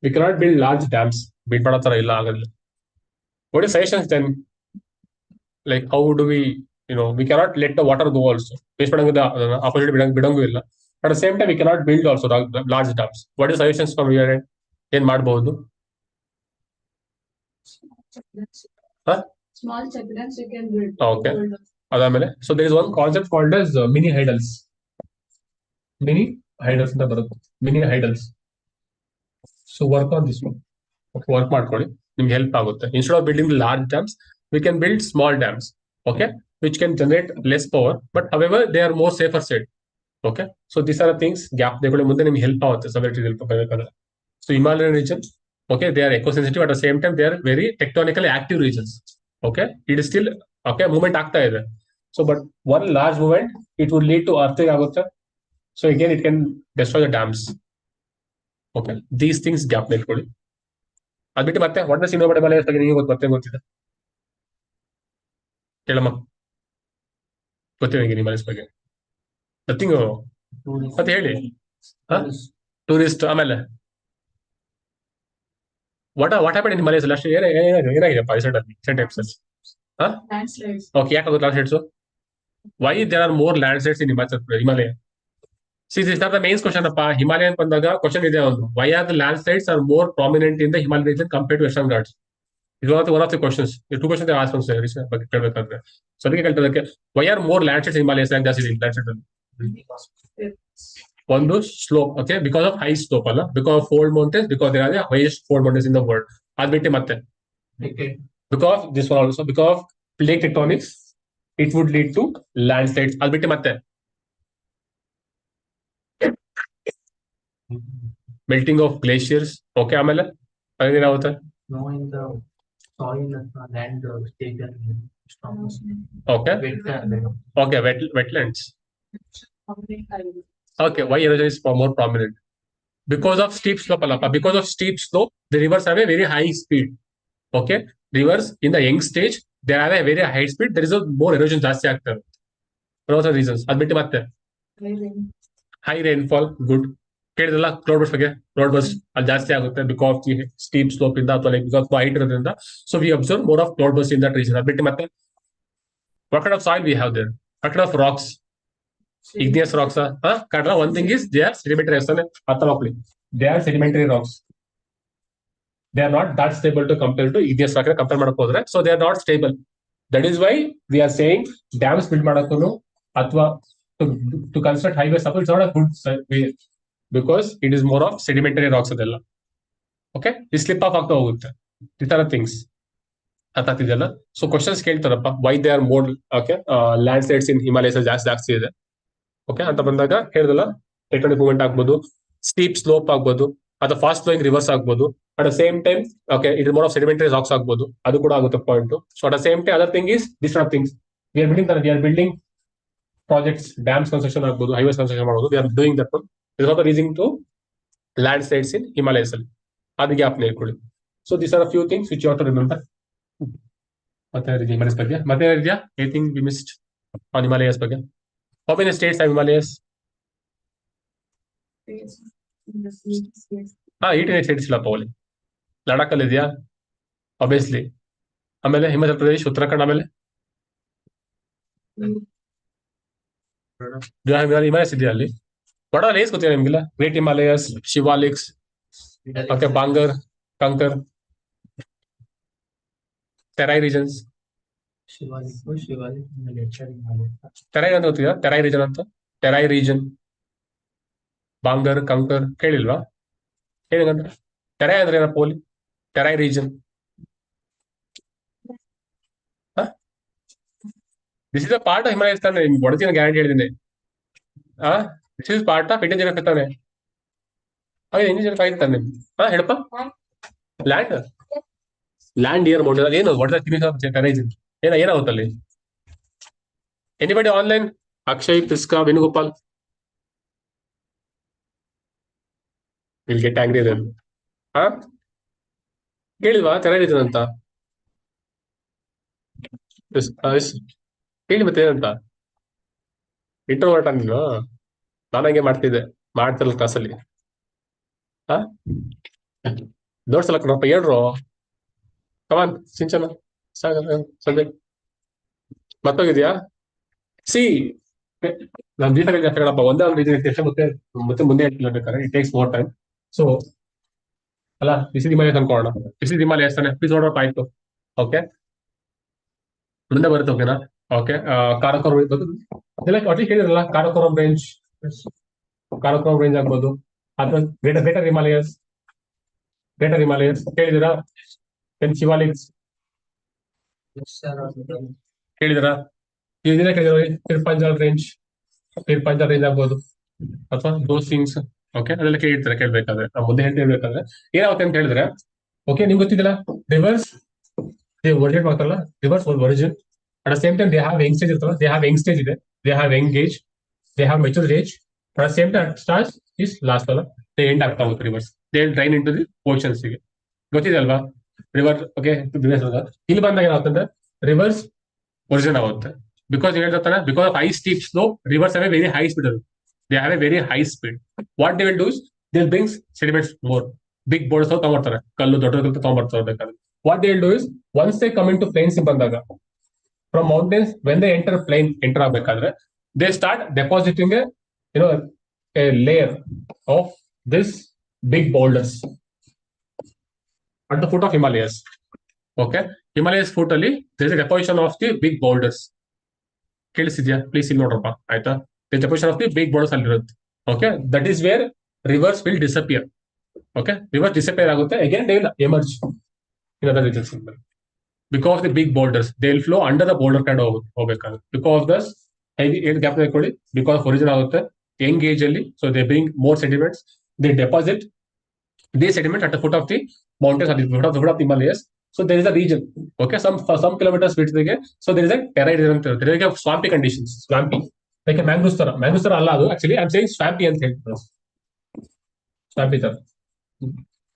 we cannot build large dams. Build ಮಾಡೋ ತರ ಇಲ್ಲ, ಆಗಲ್ಲ. What is suggestions then? Like how do we, we cannot let the water go also. Waste ಮಾಡಂಗಿಲ್ಲ, opportunity ಬಿಡಂಗೂ ಇಲ್ಲ. At the same time we cannot build also large dams. What is suggestions from your end? ಏನ್ ಮಾಡಬಹುದು? Small checkdams you can build. Okay. ಅದಾದ್ಮೇಲೆ so there is one concept called as mini hydels. Mini hydels ಅಂತ ಬರುತ್ತೆ. Mini hydels. So work on this one. Okay, work ಮಾಡ್ಕೊಳ್ಳಿ, ನಿಮ್ಗೆ help ಆಗುತ್ತೆ. Instead of building large dams, we can build small dams. Okay, which can generate less power, but however they are more safer side. Okay, so these are the things gap ನೇಗಳು ಮುಂದೆ ನಿಮ್ಗೆ help ಆಗುತ್ತೆ. Subject help ಆಗಬೇಕಾದ್ರೆ. So Himalayan region, okay, they are eco-sensitive, at the same time they are very tectonically active regions. Okay, it is still movement ಆಗ್ತಾ ಇದೆ. So but one large movement it would lead to earthquake ಆಗುತ್ತೆ. So again it can destroy the dams. Okay, these things gap ನೆಲ್ಕೊಳ್ಳಿ. ಅದ್ಬಿಟ್ಟು ಮತ್ತೆ ಒಟ್ಟು cinema Himalayas ಬಗ್ಗೆ ನಿಮಗೆ ಮತ್ತೆ ಗೊತ್ತಿದೆ ಕೇಳಮ್ಮ? ಗೊತ್ತಿದೆ ನಿಮಗೆ Himalayas ಬಗ್ಗೆ? ನಥಿಂಗ್ ಮತ್ತೆ ಹೇಳಿ. ಟೂರಿಸ್ಟ್ ಆಮೇಲೆ what happened in Himalayas last year? ಏನಾಗಿದೆಪ್ಪ recent times? Landslides. Okay, ಯಾಕೆ ಆಗುತ್ತೆ landslides? Why there are more landslides in Himalaya? See, this is not the main question ಅಪ್ಪ. Himalayan ಬಂದಾಗ ಕ್ವಶನ್ ಇದೆ ಒಂದು. Why are the landslides are more prominent in the Himalayan region compared to Western Ghats? It's one of the questions. The two questions they asked from ಬಗ್ಗೆ ಕೇಳಬೇಕಾದ್ರೆ. So ಅದಕ್ಕೆ ಕೇಳ್ತಿದ್ದಕ್ಕೆ why are more landslides in Himalayas than just in landslides? ಒಂದು slope, okay, because of high slope ಅಲ್ಲ, because of fold mountains, because there are the highest fold mountains in the world. ಅದ್ಬಿಟ್ಟು ಮತ್ತೆ because this one also, because of plate tectonics it would lead to landslides. ಅದ್ಬಿಟ್ಟು ಮತ್ತೆ melting of glaciers. Okay, ಆಮೇಲೆ ಅದೇನಾಗುತ್ತೆ? snow in the soil land state Okay, okay, wetlands. Okay, why erosion is more prominent? Because of steep slope alappa. Because of steep slope the rivers have a very high speed. Okay, rivers in the young stage they have a very high speed, there is a more erosion ಜಾಸ್ತಿ ಆಗ್ತದೆ. One of the reasons. ಅದ್ಬಿಟ್ಟು ಮತ್ತೆ high rainfall good. ಕೇಳಿದ್ರಲ್ಲ cloud burst ಬಗ್ಗೆ. Cloud burst ಅಲ್ಲಿ ಜಾಸ್ತಿ ಆಗುತ್ತೆ because the steep slope ಇಂದ ಅಥವಾ ಲೈಕ್ ಬಿಕಾಸ್ ಹೈಟ್ ಇರೋದ್ರಿಂದ. So we observe more of cloud burst in that region. ಬಿಟ್ಟು ಮತ್ತೆ what kind of soil we have there? What kind of rocks? Igneous rocks. Kadra, one thing is they are sedimentary rocks. They are sedimentary rocks. They are not that stable to compare to igneous rock. Compare madakhodre, so they are not stable. That is why we are saying dams build madakonu athwa to construct highways up, it's not a good way because it is more of sedimentary rocks adella. Okay, this slip off ಆಗ್ತಾ ಹೋಗುತ್ತೆ. ಈ ತರ things ಅರ್ಥಾಗ್ತಿದೆಯಲ್ಲ. So questions ಕೇಳ್ತಾರಪ್ಪ why they are more. Okay, landslides in Himalayas ಜಾಸ್ತಿ ಇದೆ. Okay ಅಂತ ಬಂದಾಗ ಹೇಳಿದಲ್ಲ ಟೆಕ್ಟೋನಿಕ್ ಮೂವ್ಮೆಂಟ್ ಆಗ್ಬೋದು, ಸ್ಟೀಪ್ ಸ್ಲೋಪ್ ಆಗ್ಬೋದು, ಅಥವಾ ಫಾಸ್ಟ್ ಫ್ಲೋಯಿಂಗ್ ರಿವರ್ಸ್ ಆಗ್ಬೋದು. At the same time okay it is more of sedimentary rocks ಆಗ್ಬೋದು, ಅದು ಕೂಡ ಆಗುತ್ತೆ point. So at the same time other thing is this are things we are building projects, dams construction ಆಗ್ಬೋದು, highways construction ಮಾಡ್ಬೋದು. We are doing that one is also raising to landslides in Himalayas ಅಲ್ಲಿ. ಅದು ಗ್ಯಾಪ್ ಹೇಳ್ಕೊಳ್ಳಿ. So this are few things which you have to remember. ಮತ್ತೆ ಹಿಮಾಲಯಸ್ ಬಗ್ಗೆ ಮತ್ತೆ ಇದೆಯಾ anything we missed on Himalayas ಬಗ್ಗೆ? How many states are Himalayas? 18 states ಇಲ್ಲಪ್ಪ ಅವಲ್ಲಿ. ಲಡಾಖ್ ಅಲ್ಲಿ ಇದೆಯಾ ಆಬ್ವಿಯಸ್ಲಿ. ಆಮೇಲೆ ಹಿಮಾಚಲ್ ಪ್ರದೇಶ್, ಉತ್ತರಾಖಂಡ್, ಆಮೇಲೆ ಹಿಮಾಲಯಸ್ ಇದೆಯಾ ಅಲ್ಲಿ? ವಾಟ್ ಆರ್ ರೇಸ್ ಗೊತ್ತಿಲ್ಲ ನಿಮ್ಗಿಲ್ಲ? Great Himalayas, Shivaliks, okay, Bhangar, kankar, Terai regions. Terai ಅಂತ ಗೊತ್ತಿದೆಯಾ? ಟೆರೈ ರೀಜನ್ ಅಂತ, ಟೆರೈ ರೀಜನ್, ಬಾಂಗರ್, ಕಂಕರ್ ಕೇಳಿಲ್ವಾ? ಹೇಳಿದಂತ ಟೆರೈ ಅಂದ್ರೆ ಏನಪ್ಪ ಓಲಿ? Terai region this is a part of Himalaya ತಾನೆ. ನಿಮ್ಗೆ ಹೊಡೆದಿನ ಗ್ಯಾರಂಟಿ ಹೇಳಿದ್ದೀನಿ. This is part of Indian ಜನಕ್ಕೆ ತಾನೆ. ಹಾಗೆ ಇಂಡಿಯನ್ ಜನಕ್ಕೆ ಆಗಿರ್ತಾನೆ. ಹೇಳಪ್ಪ. ಲ್ಯಾಂಡ್ ಇಯರ್ ಮೌಂಟೇನ್ ಏನು ಹೊಡೆದ ರೀಜನ್ ಏನಾಗುತ್ತಲ್ಲಿ? Anybody online? ಅಕ್ಷಯ್, ಪಿಸ್ಕಾ, Venugopal will get angry then. ಕೇಳಿಲ್ವಾ ಟೆರೈ ರೀಜನ್ ಅಂತ? ಹೇಳಿ ಮತ್ತೆ ಏನಂತ. ಇಂಟ್ರೋವರ್ಟ್ ನೀನು? ನಾನು ಹಂಗೆ ಮಾಡ್ತಿರಲ್ಲ ಕ್ಲಾಸಲ್ಲಿ. ದೋಡ್ಸಲ್ಲ ಕಣಪ್ಪ, ಹೇಳ್ರು ಕಮಾನ್ ಸಿಂಚನ ಸಂಜಯ್ ಮತ್ತೋಗಿದ್ಯಾ? ಸಿ ನಾನು ಹೇಳಪ್ಪ, ಒಂದೇ ಒಂದು ರೀತಿ ಮತ್ತೆ ಮುಂದೆ ಹೇಳ್ಬೇಕಾದ್ರೆ it takes more time. So ಅಲ್ಲ ದಿಸ್ ಇಸ್ ಹಿಮಾಲಯಸ್ ಅನ್ಕೋಣ. ದಿಸ್ ಇಸ್ ಹಿಮಾಲಯಸ್ ತಾನೆ. ಪ್ಲೀಸ್ ನೋಡೋಣ ಆಯ್ತು. ಓಕೆ ಮುಂದೆ ಬರುತ್ತೆ. ಓಕೆನಾ? ಓಕೆ, ಕಾರಕೋರಂ ಅದೆಲ್ಲ ಅಟ್ಲೀಸ್ಟ್ ಹೇಳಿದ್ರಲ್ಲ. ಕಾರಕೋರಂ ರೇಂಜ್ ಆಗ್ಬೋದು, ಅಥವಾ ಗ್ರೇಟರ್ ಹಿಮಾಲಯಸ್ ಕೇಳಿದಿರಾ? ದೆನ್ ಶಿವಾಲಿಕ್ಸ್ ಕೇಳಿದಿರಾ? ಇದನ್ನೇ ಕೇಳಿದ್ರು. ಪಿರ್ಪಂಜಾಲ್ ರೇಂಜ್ ಆಗ್ಬೋದು, ಅಥವಾ ದೋಸ್ ಥಿಂಗ್ಸ್. ಓಕೆ, ಅದೆಲ್ಲ ಕೇಳ್ಬೇಕಾದ್ರೆ ನಾವು ಮುಂದೆ ಹೇಳ್ಬೇಕಾದ್ರೆ ಏನಾಗುತ್ತೆ ಅಂತ ಹೇಳಿದ್ರೆ, ಓಕೆ ನಿಮ್ಗೆ ಗೊತ್ತಿದ್ದಿಲ್ಲ ರಿವರ್ಸ್ ಒರಿಜಿನೇಟ್ ಮಾಡ್ತಾರಲ್ಲ, rivers origin. At the same time, they have young stage. They have young stage. They have young age. They have mature age. At the same time, starts is last ಅಲ್ಲ. They end ಆಗ್ತಾ ಹೋಗುತ್ತೆ reverse. They will drain into the oceans ಗೆ. ಗೊತ್ತಿದೆ ಅಲ್ವಾ river? Okay, ಇಲ್ಲಿ ಬಂದಾಗ ಏನಾಗುತ್ತೆ rivers origin ಆಗುತ್ತೆ. ಬಿಕಾಸ್ ಹೇಳ್ತಾನೆ, because of high steep slope, rivers have a very high speed. They have a very high speed. What they will do is they will bring sediments more. Big boulders ತಗೊಂಡ್ಬರ್ತಾರೆ, ಕಲ್ಲು ದೊಡ್ಡ ತಗೊಂಡ್ಬರ್ತಾರೆ ಬೇಕಾದ್ರೆ. What they will do is once they come into plains ಬಂದಾಗ, from mountains, when they enter ಆಗ್ಬೇಕಾದ್ರೆ, they start depositing a layer of this big boulders at the foot of Himalayas. Okay, Himalayas foot ಅಲ್ಲಿ there is a deposition of the big boulders. ಕೇಳಿಸಿದ್ಯಾ? Please ಇಲ್ಲಿ ನೋಡ್ರಪ್ಪ ಆಯ್ತಾ. The deposition of the big boulders ಅಲ್ಲಿ ಇರುತ್ತೆ. Okay, that is where rivers will disappear. Okay, rivers disappear ಆಗುತ್ತೆ, again they will emerge in other regions. Because of the big boulders, they will flow under the boulder kind ಹೋಗ್ಬೇಕಾದ್ರೆ. Because of this heavy ಗ್ಯಾಪ್ ಹಾಕೊಳ್ಳಿ, because of origin ಆಗುತ್ತೆ young age ಅಲ್ಲಿ. So they bring more sediments, they deposit they sediment at the foot of the mountains, at the foot of the Himalayas. So there is a region, okay, some kilometers ಬಿಟ್ಗೆ. So there is a Terai region ಅಂತ ಹೇಳ್ತಾರೆ. Swampy conditions, swampy like mangroves ತರ ಅಲ್ಲ ಅದು. Actually I am saying swampy ಅಂತ ಹೇಳ್ತಾರೆ. ಸ್ವಾಂಪಿ ತರ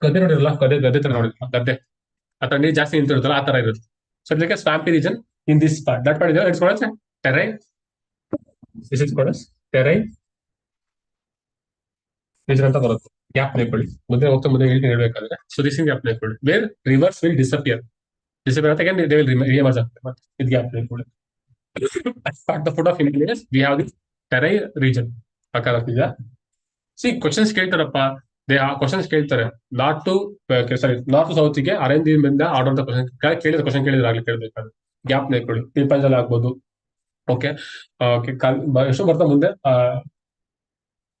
ಗದ್ದೆ ನೋಡಿರಲ್ಲ, ಗದ್ದೆ ತರ ನೋಡಿರಲ್ಲ, ಗದ್ದೆ ಅಥವಾ ನೀರು ಜಾಸ್ತಿ ನಿಂತಿರುತ್ತಲ್ಲ ಆ ತರ ಇರುತ್ತೆ. ಸೊ ಇದಕ್ಕೆ swampy region in this part. That part ಇದೆ it's called Terai. This is called Terai region ಅಂತ ಬರುತ್ತೆ. ಗ್ಯಾಪ್ ನೆಕ್ಕೊಳ್ಳಿ, ಮುಂದೆ ಹೋಗ್ತಾ ಮುಂದೆ ಹೇಳ್ಬೇಕಾದ್ರೆ. ಸೊ ದಿಸ್ ಇನ್ ಗ್ಯಾಪ್ ನೆಕ್ಕೊಳ್ಳಿ ವೇರ್ ರಿವರ್ಸ್ ವಿಲ್ ಡಿಸಪಿಯರ್ ಅಂತ ದೇ ವಿಲ್ ರಿಎಮರ್ಜ್ ಆಗ್ತದೆ. ಮತ್ತೆ ಇದು ಗ್ಯಾಪ್ ನೆಕ್ಕೊಳ್ಳಿ. at the foot of Himalayas we have this terai region. ಆಗ್ತಿದ್ಯಾ? ಸಿ ಕ್ವಶನ್ಸ್ ಕೇಳ್ತಾರಪ್ಪ, ಕ್ವಶನ್ಸ್ ಕೇಳ್ತಾರೆ ನಾಟ್ ಟು ನಾರ್ತ್ ಸೌತ್ ಗೆ ಅರೇಂಜ್ ಆರ್ಡರ್ ಅಂತ ಕ್ವಶನ್ ಕೇಳಿದ್ರೆ ಆಗ್ಲಿ ಕೇಳ್ಬೇಕಾದ್ರೆ ಗ್ಯಾಪ್ ನೆಕ್ಕೊಳ್ಳಿ. ಟಿಲ್ಪಂಜಲ್ ಆಗ್ಬೋದು. ಓಕೆ, ಎಷ್ಟು ಬರ್ತಾ ಮುಂದೆ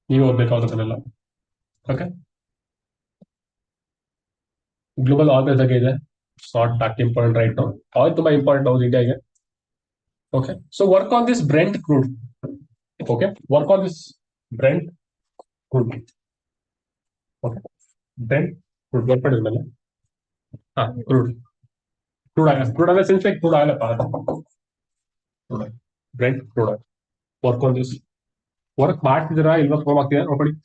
ನೀವು ಓದ್ಬೇಕಾಗುತ್ತಲ್ಲ. ಓಕೆ, ಗ್ಲೋಬಲ್ ಆರ್ಗನೈಸ್ ಬಗ್ಗೆ ಇದೆ, not that important right now. Oil ತುಂಬಾ ಇಂಪಾರ್ಟೆಂಟ್ ಹೌದು ಇಂಡಿಯಾಗೆ. Okay, so work on this Brent crude. Okay, work on this Brent crude. Okay, Brent crude work ಮಾಡಿದ್ಮೇಲೆ ಕ್ರೂಡ್ ಕ್ರೂಡ್ ಅಂದ್ರೆ ಸಿನ್ಸ್ ಲೈಕ್ ಕ್ರೂಡ್ ಆಗಲ್ಲಪ್ಪ, Brent crude work on this. Work ಮಾಡ್ತಿದ್ದೀರಾ ಇಲ್ವಾ phone ಆಗ್ತಿದೆ ನೋಡ್ಕೊಳ್ಳಿ.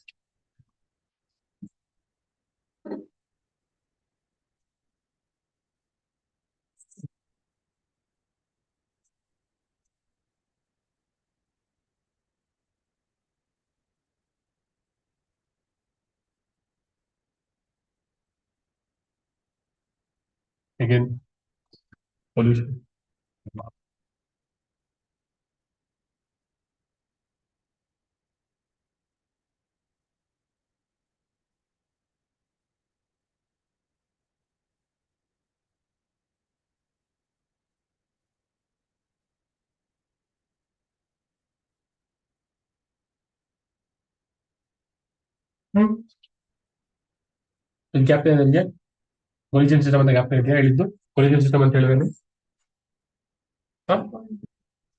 Again, pollution. ಗ್ಯಾಪ್ ಇದೆ ನಿಮಗೆ. Collision system ಅಂತ ಗ್ಯಾಪ್ ಇದೆಯಾ ಹೇಳಿದ್ದು? ಕೊಲಿಜನ್ ಸಿಸ್ಟಮ್ ಅಂತ ಹೇಳಿದ್ರೆ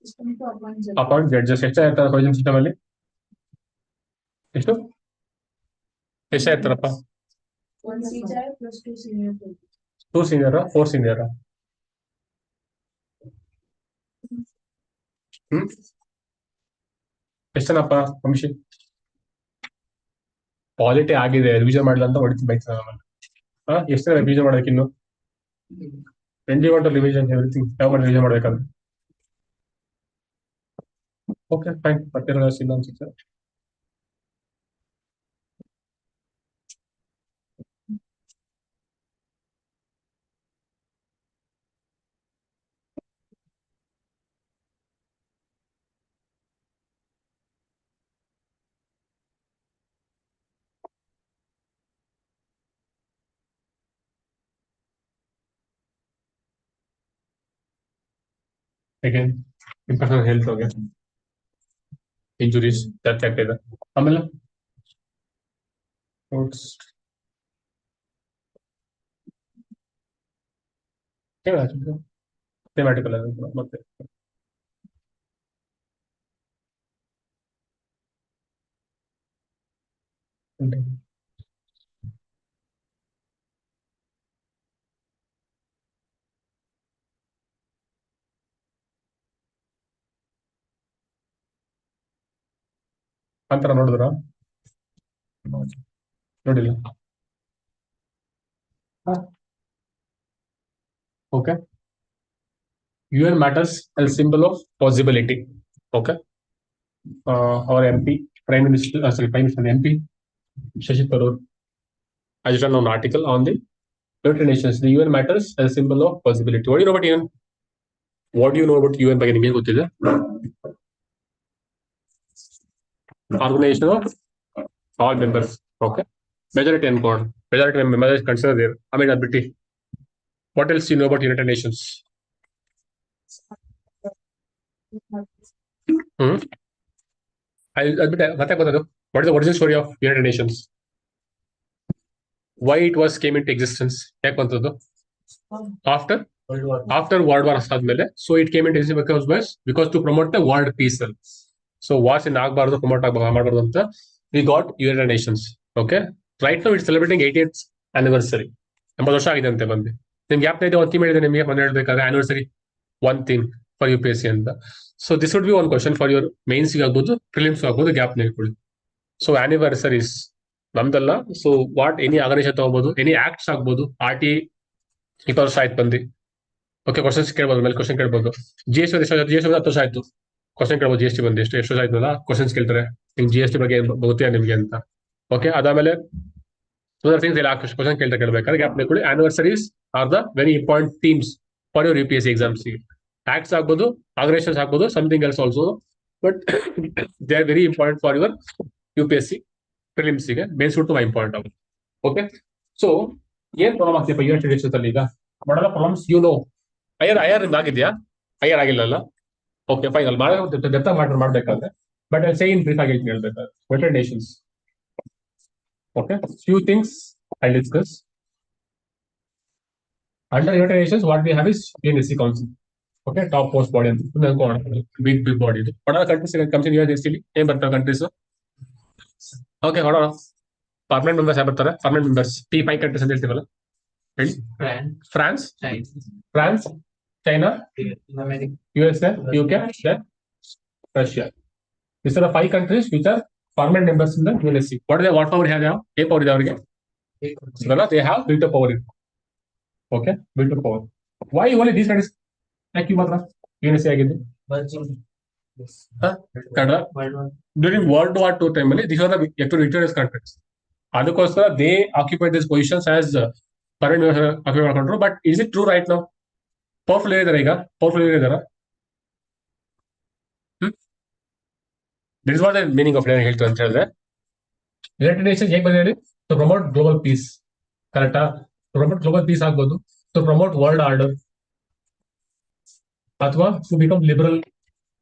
System to appoint judge. Appoint judges ಎಷ್ಟಾಗಿರ್ತಾರೆ ಕೊಲಿಜನ್ ಸಿಸ್ಟಮ್ ಅಲ್ಲಿ? ಎಷ್ಟಾಗಿರ್ತಾರಪ್ಪ? 1 CJI plus 2 senior judges. 2 senior 4 senior? ಎಷ್ಟನಪ್ಪ ವಂಶಿ? ಪಾಲಿಟಿ ಆಗಿದೆ, ರಿವಿಷನ್ ಮಾಡಿಲ್ಲ ಅಂತ ಹೊಡಿತು ಬೈತಾರೆ ನಮ್ಮಲ್ಲಿ. ಎಷ್ಟು ರಿವಿಷನ್ ಮಾಡೋದಕ್ಕೆ ಇನ್ನು 21 ರಿವಿಷನ್ ಎವ್ರಿಥಿಂಗ್ ಯಾವ ಮಾಡಿ ರಿವಿಷನ್ ಮಾಡ್ಬೇಕಾದ್ರೆ. ಓಕೆ ಫೈನ್, ಮತ್ತೆ ಇಲ್ಲ ಅನ್ಸುತ್ತೆ. ಅಗೇನ್ ಇಂಪರ್ಸನಲ್ ಹೆಲ್ತ್ ಹೋಗಿ ಇಂಜುರೀಸ್ ಜಾಸ್ತಿ ಆಗ್ತಿದೆ. ಆಮೇಲೆ ಥೆಮ್ಯಾಟಿಕಲ್ ಮತ್ತೆ ಅಂತರ ನೋಡಿದ್ರ ನೋಡಿಲ್ಲ? Okay, UN matters as a symbol of possibility. Okay, our MP, Prime Minister, Prime Minister MP Shashi Tharoor has written an article on the United Nations. The UN matters as a symbol of possibility. What do you know about UN? What do you know about UN ಬಗ್ಗೆ ನಿಮಗೆ ಗೊತ್ತಿದೆ? Organization of all members. Okay, majority and majority members consider there. I mean, ability. What else do you know about United Nations? ಮತ್ತೆ ಗೊತ್ತದು. What is the origin story of United Nations? Why it was came into existence? ಯಾಕೆ ಬಂತದ್ದು? After World War ಆದ್ಮೇಲೆ. So it came into existence because to promote the world peace. So wars in ಆಗಬಾರ್ದು, promote ಮಾಡಬಾರ್ದು ಅಂತ we got United Nations. Okay, right now it's celebrating 80th anniversary. 80 ವರ್ಷ ಆಗಿದೆ ಅಂತೆ ಬಂದು. ನಿಮ್ಗೆ ಗ್ಯಾಪ್ ಇದೆ, ಒಂದು ಥೀಮ್ ಹೇಳಿದೆ ನಿಮಗೆ ಮೊನ್ನೆ ಹೇಳ್ಬೇಕಾದ್ರೆ anniversary one theme for UPSC ಅಂತ. So this would be one question for your mains ಆಗ್ಬೋದು, ಪ್ರಿಲಿಮ್ಸ್ ಆಗ್ಬೋದು, ಗ್ಯಾಪ್ ಹೇಳ್ಕೊಳ್ಳಿ. ಸೊ ಆನಿವರ್ಸರೀಸ್ ನಮ್ದಲ್ಲ. ಸೊ ವಾಟ್ ಎನಿ ಆರ್ಗನೈಸೇಷನ್ ತಗೋಬಹುದು, ಎನಿ ಆಕ್ಟ್ಸ್ ಆಗ್ಬೋದು. RT 20 ವರ್ಷ ಆಯ್ತು ಬಂದು. ಓಕೆ, ಕ್ವಶನ್ಸ್ ಕೇಳ್ಬೋದು, ಮೇಲೆ ಕ್ವಶನ್ ಕೇಳ್ಬೋದು. GST 10 ವರ್ಷ ಆಯ್ತು, ಕ್ವಶನ್ ಕೇಳ್ಬೋದು. GST ಬಂದು ಎಷ್ಟು ವರ್ಷ ಆಯ್ತಲ್ಲ ಕ್ವಶನ್ಸ್ ಕೇಳ್ತಾರೆ. ನಿಮ್ಗೆ GST ಬಗ್ಗೆ ಗೊತ್ತಿಲ್ಲ ನಿಮ್ಗೆ ಅಂತ. ಓಕೆ, ಅದಾದ್ಮೇಲೆ other things they'll ask question ಕೇಳ್ಬೇಕಾದ್ರೆ ಗ್ಯಾಪ್ ಬೇಕು. Anniversaries are the very important themes for your UPSC exams. Acts ಆಗ್ಬೋದು, ಆರ್ಗನೈಸೇಷನ್ಸ್ ಆಗ್ಬೋದು, something else also, but they are very important for your UPSC prelims ಗೆ. ಮೇನ್ಸ್ ತುಂಬಾ important ಆಗುತ್ತೆ. Okay, so ಏನ್ problem ಆಗ್ತಿದೆ ಯೂನಿಟ್ ಎಡಿಷನ್ಸ್ ಅಲ್ಲಿ? ಈಗ ಮಾಡಲ್ಲ ಪ್ರಾಬ್ಲಮ್ಸ್ ಐಆರ್ ಆಗಿದ್ಯಾ? ಐಆರ್ ಆಗಿಲ್ಲಲ್ಲ? Okay, fine. ಅಲ್ಲಿ ಮಾಡ್ಬೇಕಾದ್ರೆ ಬಟ್ ಅಲ್ಲಿ ಸೇಮ್ ಬ್ರೀಫ್ ಆಗಿ ಹೇಳ್ಬೇಕಾದ್ರೆ United Nations. Okay, few things I'll discuss. Under United Nations, what we have is UNSC Council. Okay, top post body and big body. What are the countries that comes in UNSC? Name but countries. Okay, hold on. Permanent members have permanent members. P5 countries and develop. France, China, USA, UK, then Russia. These are the 5 countries which are permanent members in the UNSC. What power have they have? A power is they have veto power. Okay, veto power. Why only these countries? Like you matra UNSC agide. During World War II time, these are the victorious countries. Adukosara they occupy these positions as permanent occupy control. But is it true right now? Powerful area idara. This is what the meaning of ಹೇಳ್ತು ಅಂತ ಹೇಳಿದ್ರೆ, United Nations ಹೇಗೆ ಬಂದಿದೆ ಹೇಳಿ? To promote global peace. ಕರೆಕ್ಟಾ? To promote global peace ಆಗ್ಬೋದು, to promote world order, ಅಥವಾ to become liberal.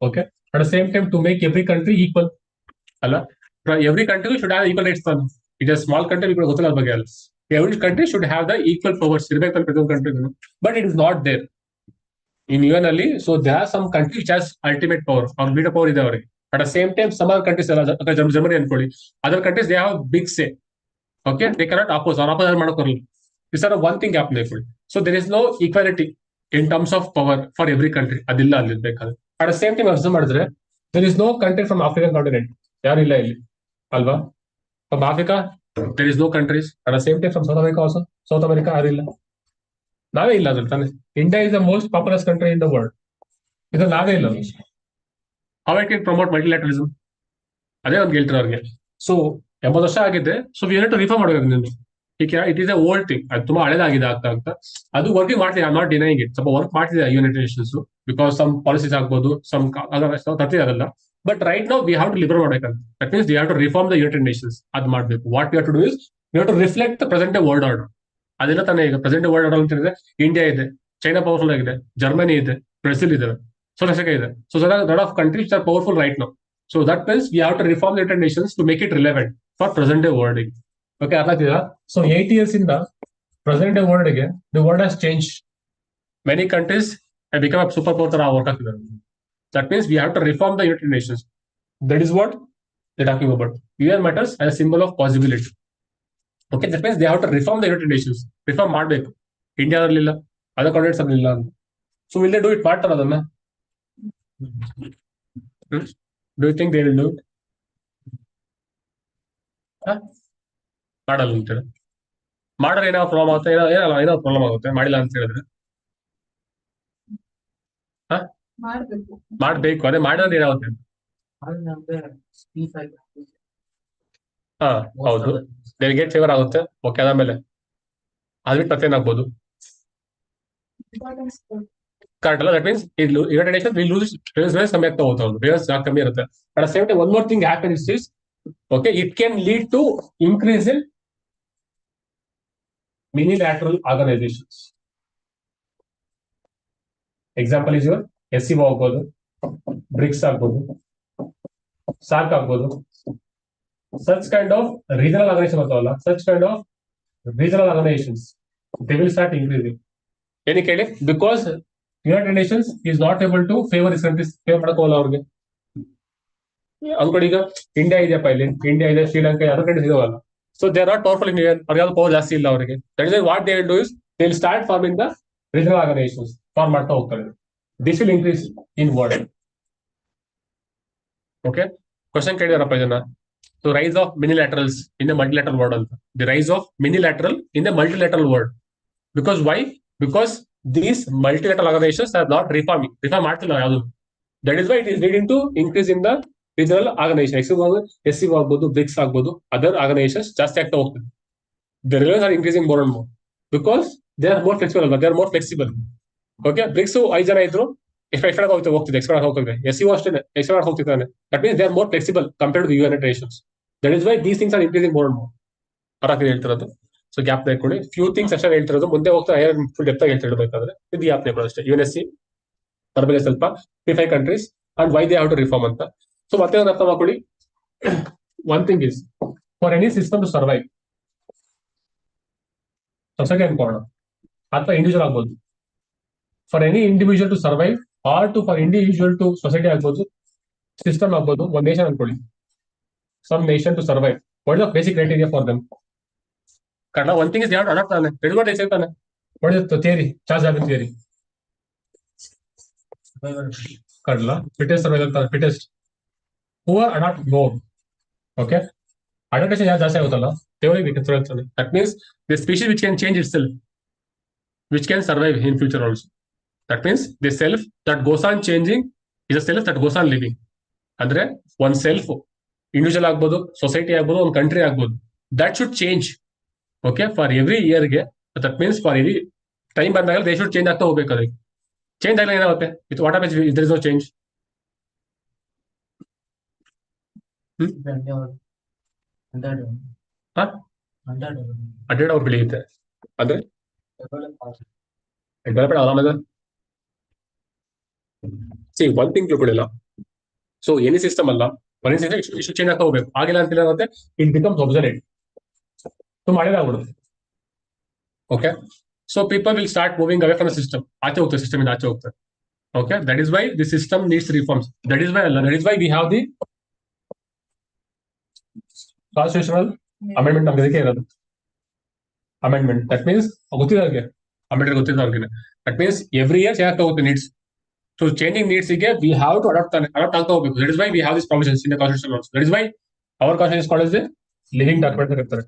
Okay, at the same time to make every country equal. ಅಲ್ಲ, every country should have equal rights. ತಾನು it is small country, ಈಗ ಗೊತ್ತಿಲ್ಲ ಬಗ್ಗೆ ಅಲ್ಲ. Every country should have the equal powers ಇರಬೇಕು ಅಂತ ಪ್ರತಿಯೊಂದು country. But it is not there in UN ಅಲ್ಲಿ. So they R some country which has ultimate power, ಅವ್ರ ಬೀಟೋ ಪವರ್ ಇದೆ ಅವರಿಗೆ. At the same time, some other countries, Germany and other countries, they have big say. Okay, they cannot oppose or oppose. These are one thing happening. So there is no equality in terms of power for every country. Adilla at the same time, there is no country from African continent. Yarilla illi. Alva. From Africa, there is no countries. At the same time, from South America also. South America arilla. Nave illa. India is the most populous country in the world. This is nave illa. How I can promote multilateralism? ಅದೇ ಒಂದು ಹೇಳ್ತಾರೆ ಅವ್ರಿಗೆ. So 80 ವರ್ಷ ಆಗಿದೆ. So we have to reform ಮಾಡಬೇಕು ನಿಮ್ದು. ಈಗ it is a old thing. ಅದು ತುಂಬಾ ಹಳೆದಾಗಿದೆ ಆಗ್ತಾ ಅದು ವರ್ಕಿಂಗ್ ಮಾಡ್ತಿದೆ. I not denying it. ಸ್ವಲ್ಪ ವರ್ಕ್ ಮಾಡ್ತಿದೆ United Nations, because some policies ಆಗ್ಬೋದು, ಸಮ್ ತರ್ತಿದೆ ಅದಲ್ಲ. But right now we have to ಲಿಬರ್ ಮಾಡಬೇಕಂತ. That means we have to reform the United Nations. ಅದು ಮಾಡಬೇಕು. What we have to do is we have to reflect the present day world order. ಅದೆಲ್ಲ ತಾನೇ ಈಗ present day world order ಅಂತ ಹೇಳಿದ್ರೆ India ಇದೆ, ಚೈನಾ ಪವರ್ಫುಲ್ ಆಗಿದೆ, Germany ಇದೆ, ಬ್ರೆಜಿಲ್ ಇದೆ, South Africa ಇದೆ. So there are a lot of countries which are powerful right now. So that means we have to reform the United Nations to make it relevant for present day world. Okay, ಅರ್ಥಾಗ್ತಿದಾ? So 8 years ಇಂದ present day world ಗೆ the world has changed. Many countries have become a super power ತರ work ಆಗ್ತಿದ್ದಾರೆ. That means we have to reform the United Nations. That is what they're talking about. UN matters as a symbol of possibility. Okay, that means they have to reform the United Nations. Reform ಮಾಡಬೇಕು. ಇಂಡಿಯಾದಲ್ಲಿ ಇಲ್ಲ, other countries ಅಲ್ಲಿ ಇಲ್ಲ. So will they do it? ಮಾಡ್ತಾರ ಅದನ್ನ? Do you think they will do it? ಮಾಡಲ್ಲ ಅಂತೇಳಿ ಮಾಡ್ರೆ ಏನೋ ಪ್ರಾಬ್ಲಮ್ ಆಗುತ್ತೆ, ಏನೋ ಪ್ರಾಬ್ಲಮ್ ಆಗುತ್ತೆ. ಮಾಡಿಲ್ಲ ಅಂತ ಹೇಳಿದ್ರೆ ಮಾಡ್ಬೇಕು. ಅದೇ ಮಾಡಿದ್ರೆ ಏನಾಗುತ್ತೆ? ಹೌದು, ಡೆಲಿಗೇಟ್ ಫೇವರ್ ಆಗುತ್ತೆ. ಓಕೆ, ಅದಾದ್ಮೇಲೆ ಅದ್ಬಿಟ್ಟು ಮತ್ತೇನಾಗ್ಬೋದು? ಕರೆಕ್ಟ್ ಅಲ್ಲ? That means United Nations will lose race ಕಮ್ಮಿ ಆಗ್ತಾ ಹೋಗ್ತಾ ರೇಸ್ ಕಮ್ಮಿ ಇರುತ್ತೆ. At the same time one more thing happens is okay, it can lead to increase in minilateral organisations. Example is your SCO ಆಗ್ಬೋದು, BRICS ಆಗ್ಬೋದು, ಸಾರ್ಕ್ ಆಗ್ಬೋದು. Such kind of regional organisation ಬರ್ತಾವಲ್ಲ, such kind of regional organisations they will start increasing. ಏನಕ್ಕೆ ಹೇಳಿ? Because United Nations is not able to favour is countries. Favour ಮಾಡೋಕೋಲ್ಲ ಅವ್ರಿಗೆ. ಅನ್ಕೊಡಿ, ಈಗ India ಇದೆಯಪ್ಪ, ಇಲ್ಲಿ ಇಂಡಿಯಾ ಇದೆ, ಶ್ರೀಲಂಕಾ, ಅದರ್ ಕಂಟ್ರೀಸ್ ಇದಾವಲ್ಲ. So they R not powerful in UN. ಅವ್ರಿಗೆ ಯಾವ್ದು ಪವರ್ ಜಾಸ್ತಿ ಇಲ್ಲ ಅವರಿಗೆ. That is what they will do is they will start farming the regional organisations. Form ಮಾಡ್ತಾ ಹೋಗ್ತಾರೆ. This will increase in world. Okay, question ಕೇಳಿದಾರಪ್ಪ ಇದನ್ನ. So rise of ಮಿನಿಲ್ಯಾಟರಲ್ಸ್ in the multilateral world ಅಂತ. The rise of ಮಿನಿಲ್ಯಾಟರಲ್ in the multilateral world. Because why? Because these multilateral organizations are not reform ಮಾಡ್ತಿಲ್ಲ ಯಾವುದು. That is why it is leading to increase in the ಇದರಲ್ಲಿ organisation S ಆಗ್ಬೋದು, BRICS ಆಗ್ಬೋದು, other organisations ಜಾಸ್ತಿ ಆಗ್ತಾ ಹೋಗ್ತದೆ. The reliance are increasing more and more because they are more flexible ಅಲ್ವಾ, they are more flexible. Okay, BRICS 5 ಜನ ಇದ್ರು expect ಹೋಗ್ತಿದೆ, ಎಕ್ಸ್ಪೆಕ್ಟ್ ಹೋಗ್ತದೆ. ಎಸ್ ಅಷ್ಟೇ ಎಕ್ಸ್ಪೆಕ್ಟ್ ಹೋಗ್ತಿದ್ದಾನೆ. That means they are more flexible compared to United Nations. That is why these things are increasing more and more. ಅರಾಕ್ ಹೇಳ್ತಿರೋದು. So gap ಕೊಡಿ, few things ಅಷ್ಟೇ ಹೇಳ್ತಿರೋದು, ಮುಂದೆ ಹೋಗ್ತಾ ಫುಲ್ ಡೆಪ್ತ್ ಆಗಿ ಹೇಳ್ತಿರ್ಬೇಕಾದ್ರೆ ಇದು ಗ್ಯಾಪ್ ಕೊಡಿ ಅಷ್ಟೇ. UNSC ಪರಬೇಲೆ ಸ್ವಲ್ಪ P5 countries and why they have to reform ಅಂತ. ಸೊ ಮತ್ತೆ ಒಂದು ಅರ್ಥ ಮಾಡ್ಕೊಳ್ಳಿ, one thing is for any system to survive, society ಅನ್ಕೋಣ ಅಥವಾ ಇಂಡಿವಿಜುವಲ್ ಆಗ್ಬೋದು, for any individual to survive or for individual to society ಆಗ್ಬೋದು, ಸಿಸ್ಟಮ್ ಆಗ್ಬೋದು, ಒಂದು ನೇಷನ್ ಅನ್ಕೊಳ್ಳಿ, some nation to survive, what is the basic criteria for them? Kannada one thing is ಯಾರು adapt ತಾನೆ, readymade ಹೇಳ್ತಾನೆ. What is theory, Charles Darwin theory? ಕಡಲ fittest survival, fittest whoever adapt more. Okay, adaptation ಯಾರು ಜಾಸ್ತಿ ಆಗುತ್ತಲ್ಲ ದೇವರಿಗೆ ಹೇಳ್ತಾನೆ. That means the species which can change itself, which can survive in future also. That means the self that goes on changing is a self that goes on living. ಅಂದ್ರೆ ಒಂದ್ self individual ಆಗ್ಬೋದು, society ಆಗ್ಬೋದು, ಒಂದು country ಆಗ್ಬೋದು, that should change. Okay, for every ಇಯರ್ಗೆ, that means for every time ಬಂದಾಗ they should change ಆಗ್ತಾ ಹೋಗ್ಬೇಕು. ಅದಕ್ಕೆ ಚೇಂಜ್ ಆಗಲ್ಲ ಏನಾಗುತ್ತೆ? It what happens if there is no change? ಅಡ್ಡಾಡ್ ಅವ್ರು ಬೆಳೆಯುತ್ತೆ ಅಂದ್ರೆ ಡೆವಲಪ್ಡ್ ಆರಾಮದ. ಸಿ ಒನ್ ಥಿಂಗ್ ತಿಳ್ಕೊಳ್ಳಿಲ್ಲ. ಸೊ ಎನಿ ಸಿಸ್ಟಮ್ ಅಲ್ಲ, ಒನ್ ಸಿಸ್ಟಮ್ ಇಷ್ಟು ಚೇಂಜ್ ಆಗ್ತಾ ಹೋಗ್ಬೇಕು. ಆಗಿಲ್ಲ ಅಂತ ಏನಾಗುತ್ತೆ, ಇಟ್ ಬಿಕಮ್ಸ್ ಒಬ್ಸಲೇಟ್. ಸೊ ಮಾಡಿದಾಗ್ಬಿಡುತ್ತೆ. Okay, so people will start moving away from system. ಆಚೆ ಹೋಗ್ತಾರೆ, ಸಿಸ್ಟಮ್ ಇಂದ ಆಚೆ ಹೋಗ್ತಾರೆ. Okay, that is why the system needs reforms. That is why we have the constitutional amendment ನಮ್ಗೆ ಇರೋದು. ಅಮೆಂಡ್ಮೆಂಟ್ ದಟ್ ಮೀನ್ಸ್ ಗೊತ್ತಿರೋರಿಗೆ, amendment ಗೊತ್ತಿರೋರಿಗೆ, that means every year change ಆಗ್ತಾ ಹೋಗುತ್ತೆ ನೀಡ್ಸ್. ಸೊ ಚೇಂಜಿಂಗ್ ನೀಡ್ಸ್ ಗೆ ವಿ ಹ್ಯಾವ್ ಟು ಅಡಾಪ್ಟ್ ಆಗ್ತಾ ಹೋಗ್ಬೇಕು. That is why we have this provisions in the constitution also. That is why our constitution is called as the living document ಅಂತ ಕರೀತಾರೆ.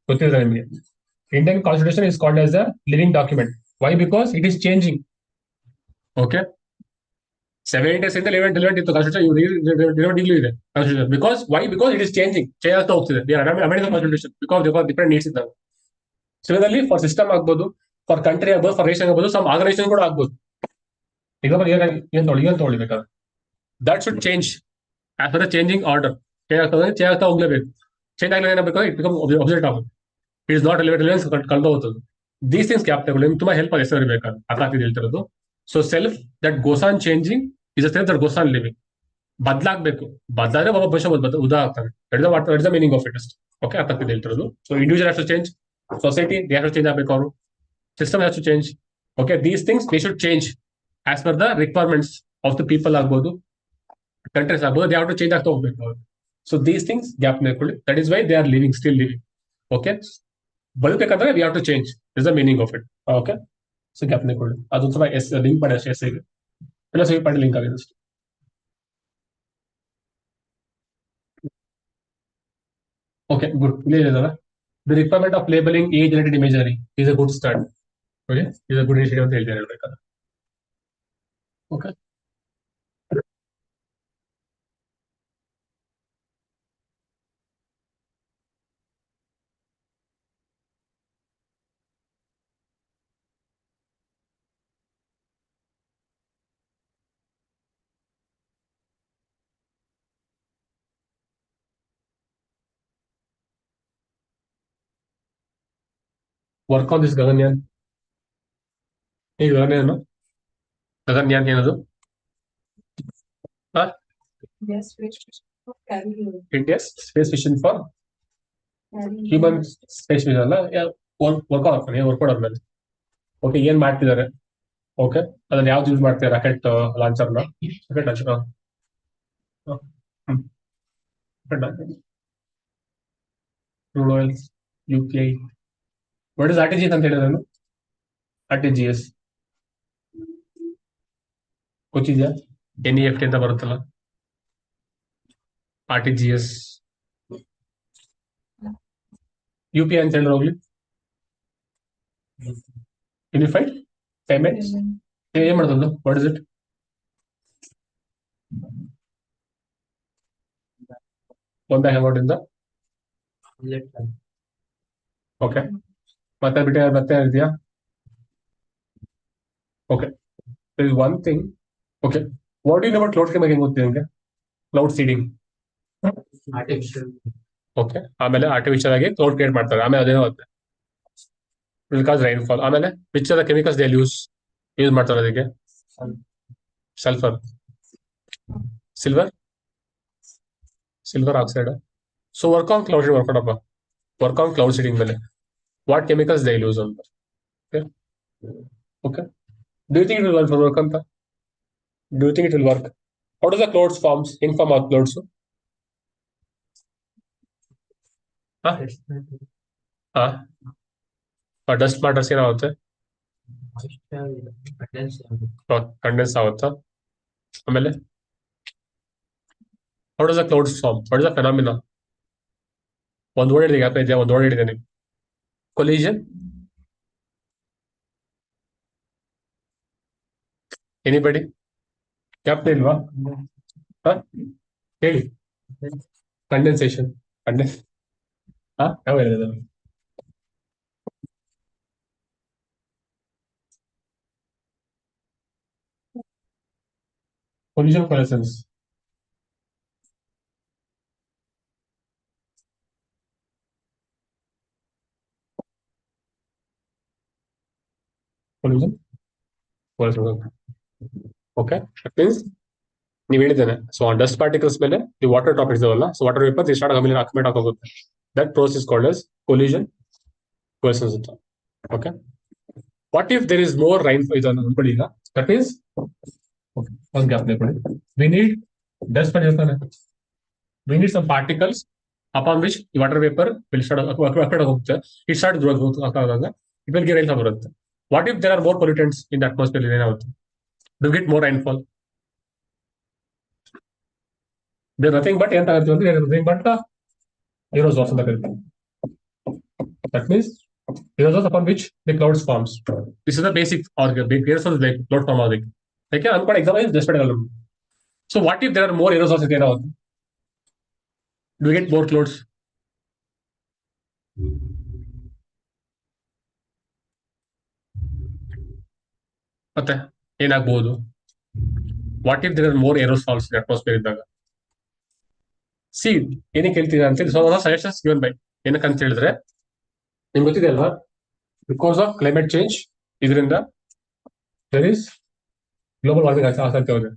ಗೊತ್ತಿದೆ ನಿಮಗೆ, Indian constitution is called as the living document. Why? Because it is changing. Okay, 7 days ಇಂದ 11 ಇತ್ತು constitution, ಈಗಲೂ ಇದೆ constitution. Because why? Because it is changing, change ಆಗ್ತಾ ಹೋಗ್ತಿದೆ. ಕಾನ್ಸ್ಟಿಟ್ಯೂಷನ್ ಬಿಕಾಸ್ ಡಿಫರೆಂಟ್ ನೀಡ್ಸ್ ಇದ್ದಾವೆ. ಸಿಮಿಲರ್ಲಿ ಫಾರ್ ಸಿಸ್ಟಮ್ ಆಗ್ಬೋದು, for country ಆಗ್ಬೋದು, for nation ಆಗ್ಬೋದು, ಸಮ್ ಆರ್ಗನೈಸೇಷನ್ ಕೂಡ ಆಗ್ಬೋದು. ಎಕ್ಸಾಂಪಲ್ ಏನ್ ತೊಗೊಳ್ಬೇಕಾದ್ರೆ that should change as per the changing order. Change ಆಗ್ತಾ ಹೋಗ್ಲೇಬೇಕು. ಚೇಂಜ್ ಆಗಲಿ ಏನಾಗಬೇಕು, ಇಟ್ ಬಿಕಮ್ ಅಬ್ಸಲ್ಯೂಟ್ ಆಗುತ್ತೆ. ಇಟ್ ಇಸ್ ನಾಟ್ ರಿಲೆವೆನ್ಸ್ ಕಳೆದು ಹೋಗ್ತದೆ. ದೀಸ್ ಥಿಂಗ್ಸ್ ಗ್ಯಾಪ್ ತಗೊಳ್ಳಿ, ನಿಮ್ಗೆ ತುಂಬಾ ಹೆಲ್ಪ್ ಆಗಿ ಹೆಸರು ಬೇಕಾದ್ರೆ ಅರ್ಥ ಆಗ್ತಿದೆ ಹೇಳ್ತಿರೋದು. So self that goes on changing is a self that goes on living. ಬದಲಾಗಬೇಕು, ಬದಲಾದ್ರೆ ಒಬ್ಬ ಭವಿಷ್ಯ ಉದಾ ಆಗ್ತಾನೆ. That is the meaning of it ಅಸ್ಟ್. ಓಕೆ, ಅರ್ಥ ಆಗ್ತಿದೆ ಹೇಳ್ತಿರೋದು. So individual has to change, society they have to change ಆಗಬೇಕು, ಅವರು system has to change. Okay, these things they should change as per the requirements of the people ಆಗ್ಬೋದು, countries ಆಗ್ಬೋದು, they have to change ಆಗ್ತಾ ಹೋಗ್ಬೇಕು ಅವರು. So these things gap ಮಾಡ್ಕೊಳ್ಳಿ. That is why they are living, still living. Okay, ಬದುಕಬೇಕಂದ್ರೆ we have to change is the meaning of it. Okay, so gap ಮಾಡ್ಕೊಳ್ಳಿ. ಅದು ಸ್ವಲ್ಪ ಲಿಂಕ್ ಮಾಡಿ ಅಷ್ಟೇ, ಎಸ್ ಎಲ್ಲ ಸಿ ಪಾಯಿಂಟ್ ಲಿಂಕ್ ಆಗಿದೆ ಅಷ್ಟೇ. Okay, good. ಇಲ್ಲಿ ಹೇಳಿದಾರೆ the requirement of labeling age related imagery is a good start. Okay, is a good initiative ಅಂತ ಹೇಳ್ತಾರೆ ಹೇಳ್ಬೇಕಾದ್ರೆ. Okay, work on this Gaganyaan. ಈ ಗಗನ್ಯಾನ್ ಗಗನ್ಯಾನ್ ಏನದು? Yes, which carry you. India's space mission for Carry human space mission ಅಲ್ಲ, work ಅವ್ರ ಮೇಲೆ. Okay, ಏನ್ ಮಾಡ್ತಿದ್ದಾರೆ? ಓಕೆ, ಅದನ್ನ ಯಾವ್ದು ಯೂಸ್ ಮಾಡ್ತಾರೆ? ರಾಕೆಟ್ ಲಾಂಚರ್ನ, rocket launcher, UPI. What is RTGS ಅಂತ ಹೇಳಿದ್ರೆ RTGS ಗೊತ್ತಿದ್ಯಾ? NEFT ಅಂತ ಬರುತ್ತಲ್ಲ, RTGS. UPI ಅಂತ ಹೇಳಿದ್ರೆ ಹೋಗ್ಲಿ, ಯೂನಿಫೈಡ್ ಪೇಮೆಂಟ್ಸ್. ಏನ್ ಮಾಡೋದು? What is it? 1 amount ಇಂದ ಓಕೆ ಮತ್ತೆ ಬಿಟ್ಟೆ ಮತ್ತೆ ಇದೆಯಾ okay is one thing okay what you about cloud scheming ಹೆಂಗ್ ಗೊತ್ತಿದೆ ನಿಮಗೆ ಕ್ಲೌಡ್ ಸೀಡಿಂಗ್ ಆರ್ಟಿಫಿಷಿಯಲ್ ಓಕೆ ಆಮೇಲೆ ಆರ್ಟಿಫಿಷಿಯಲ್ ಆಗಿ ಕ್ಲೌಡ್ ಕ್ರಿಯೇಟ್ ಮಾಡ್ತಾರೆ ಆಮೇಲೆ ಅದೇನೋ ವಿಲ್ ಕಾಸ್ ರೈನ್ಫಾಲ್ ಆಮೇಲೆ which are the chemicals they use ಮಾಡ್ತಾರೆ ಅದಕ್ಕೆ sulphur silver oxide so work on cloud workout work on cloud seeding ಮೇಲೆ ವಾಟ್ ಕೆಮಿಕಲ್ಸ್ ದೇ ಯೂಸ್ ಅಂತ okay do you think it will work ಅಂತ do you think it will work how does the clouds forms ಹೆಂಗ್ form ಆಗ clouds dust matters ಏನಾಗುತ್ತೆ condense ಆಗುತ್ತಾ ಆಮೇಲೆ how does the clouds form what is the phenomena ಒಂದು word ಹಿಡಿದೆ gap ಇದೆಯಾ ಒಂದು ವರ್ಡ್ ಹಿಡಿದೇನೆ ಕೊಲಿಷನ್ ಎನಿಬಡಿ ಗ್ಯಾಪ್ ಇಲ್ವಾ ಹೇಳಿ ಕಂಡೆನ್ಸೇಷನ್ ಕಂಡೆನ್ಸ್ ಯಾವ ಹೇಳಿದೆ collision coalescence collision coalescence okay that means ನೀವು ಹೇಳಿದ್ದೇನೆ ಸೊ ಡಸ್ಟ್ ಪಾರ್ಟಿಕಲ್ಸ್ ಮೇಲೆ ಈ ವಾಟರ್ ಟಾಪ್ ಇದಾವಲ್ಲ ಸೊ ವಾಟರ್ ವೇಪರ್ ಸ್ಟಾರ್ಟ್ ಆಮೇಲೆ ಅಕ್ಯುಮೇಟ್ ಆಗೋಗುತ್ತೆ that process called as collision coalescence ಅಂತ okay what if there is more rain ಇದನ್ನು ಅನ್ಕೊಳ್ಳಿ ಈಗ ದಟ್ ಮೀನ್ಸ್ ಒಂದು ಗ್ಯಾಪ್ ಕೊಡಿ we need dust particles we need some particles upon which the water vapor will start ಹೋಗುತ್ತೆ it start growth ಆದಾಗ it will give rainfall ಬರುತ್ತೆ what if there are more pollutants in the atmosphere ಏನಾಗುತ್ತೆ do you get more rainfall there nothing but ಎಂತ ಆಗುತ್ತೆ ಅಂದ್ರೆ nothing but the aerosols ಅಂತ ಕರೀತೀವಿ that means aerosols upon which the clouds forms this is the basic aerosols like cloud form ಆಗೋದಕ್ಕೆ ಯಾಕೆ ಅನ್ಕೊಂಡು exam just ಪಡೆಯಲ್ಲ so what if there are more aerosols ಏನಾಗುತ್ತೆ ಡು ಗೆಟ್ ಮೋರ್ ಕ್ಲೌಡ್ಸ್ ಮತ್ತೆ ಏನಾಗಬಹುದು what if there are more aerosols in atmosphere ಇದ್ದಾಗ see ಏನಕ್ಕೆ ಹೇಳ್ತೀನಿ ಅಂತ ಹೇಳಿ ಸೊ ಸಜೆಷನ್ಸ್ ಗಿವನ್ ಬೈ ಏನಕ್ಕೆ ಅಂತ ಹೇಳಿದ್ರೆ ನಿಮ್ಗೆ ಗೊತ್ತಿದೆ ಅಲ್ವಾ ಬಿಕಾಸ್ ಆಫ್ ಕ್ಲೈಮೇಟ್ ಚೇಂಜ್ ಇದರಿಂದ ದೇರ್ ಇಸ್ ಗ್ಲೋಬಲ್ ವಾರ್ಮಿಂಗ್ ಆಸಕ್ತಿ ಹೋಗಿದೆ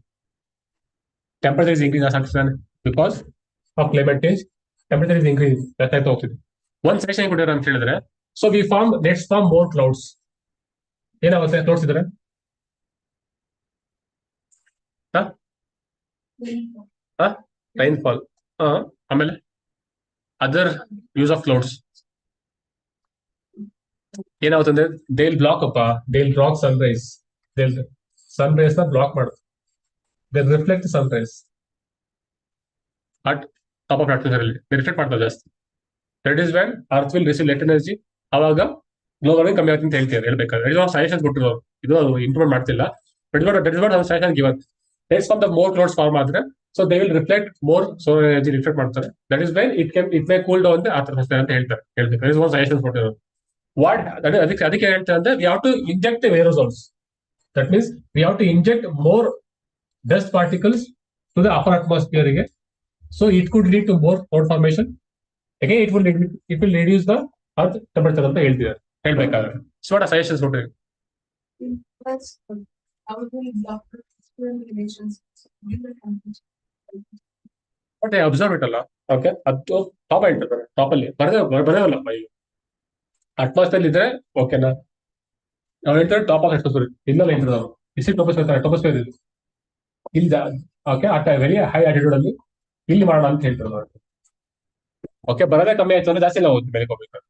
ಟೆಂಪರೇಚರ್ ಇಸ್ ಇನ್ಕ್ರೀಸ್ ಆಗ್ತಿದ್ದಾನೆ because of climate change temperature is increase ಆಗ್ತಾ ಹೋಗ್ತಿದೆ ಒಂದ್ ಸೆಕ್ಷನ್ ಕೊಟ್ಟಿದ್ದಾರೆ ಅಂತ ಹೇಳಿದ್ರೆ so we form let's form more clouds ಏನಾಗುತ್ತೆ ಕ್ಲೌಡ್ಸ್ ಇದ್ರೆ ರೈನ್ಫಾಲ್ ಆಮೇಲೆ ಅದರ್ ಯೂಸ್ ಆಫ್ ಕ್ಲೌಡ್ಸ್ ಏನಾಗುತ್ತೆ ಅಂದ್ರೆ they will block sunrise sunrise ನ ಬ್ಲಾಕ್ ಮಾಡುತ್ತೆ they reflect sunrise at top of atmosphere ಅಲ್ಲಿ ರಿಫ್ಲೆಕ್ಟ್ ಮಾಡ್ತಾರೆ ಜಾಸ್ತಿ that is when earth will receive let energy ಅವಾಗ ಗ್ಲೋಬಲ್ ವಾರ್ಮಿಂಗ್ ಕಮ್ಮಿ ಆಗುತ್ತೆ ಅಂತ ಹೇಳ್ತಾರೆ ಹೇಳ್ಬೇಕಾದ್ರೆ ಇದು ಸಜೆಷನ್ ಕೊಟ್ಟಿರೋರು ಇದು ಇಂಪ್ರೂವ್ಮೆಂಟ್ ಮಾಡ್ತಿಲ್ಲ suggestion given let's form the more clouds form ಆದ್ರೆ so they will reflect more solar energy reflect ಮಾಡ್ತಾರೆ that is when it may cool down atmosphere ಅಂತ ಹೇಳ್ತಾರೆ ಹೇಳ್ಬೇಕು ಸಜೆಷನ್ ಕೊಟ್ಟಿರೋರು ವಾಟ್ ಅದಕ್ಕೆ ಹೇಳ್ತಾರೆ ಅಂದ್ರೆ we have to inject the aerosols that means we have to inject more dust particles to the upper atmosphere again. So it could lead to more cloud formation. Again, it will reduce the earth temperature ಅಂತ ಹೇಳ್ತಿದ್ದಾರೆ ಹೇಳ್ಬೇಕಾದ್ರೆ so what suggestions ಕೊಟ್ಟಿರಿ Plus, how do we block relations with the countries? But observe it ಅಲ್ಲ okay ಅದು top ಹೇಳ್ತಿದ್ದಾರೆ top ಅಲ್ಲಿ ಬರೋದಲ್ಲಪ್ಪ ಈಗ atmosphere ಇದ್ರೆ ಓಕೆನಾ ನಾವು ಹೇಳ್ತಾರೆ ಟಾಪ್ ಆಫ್ ಅಟ್ಮಾಸ್ಫಿಯರ್ ಇಲ್ಲ ಹೇಳ್ತಾರೆ ಇಸಿ ಟೋಪೋಸ್ಫಿಯರ್ ಇದು ಇಲ್ಲ ಓಕೆ ಆ ವೆರಿ ಹೈ ಆಟಿಟ್ಯೂಡ್ ಅಲ್ಲಿ ಇಲ್ಲಿ ಮಾಡೋಣ ಅಂತ ಹೇಳ್ತಾರೆ ಓಕೆ ಬರೋದೇ ಕಮ್ಮಿ ಆಯ್ತು ಅಂದ್ರೆ ಜಾಸ್ತಿ ನಾವು ಬೆಳಗ್ಗೆ ಹೋಗ್ಬೇಕು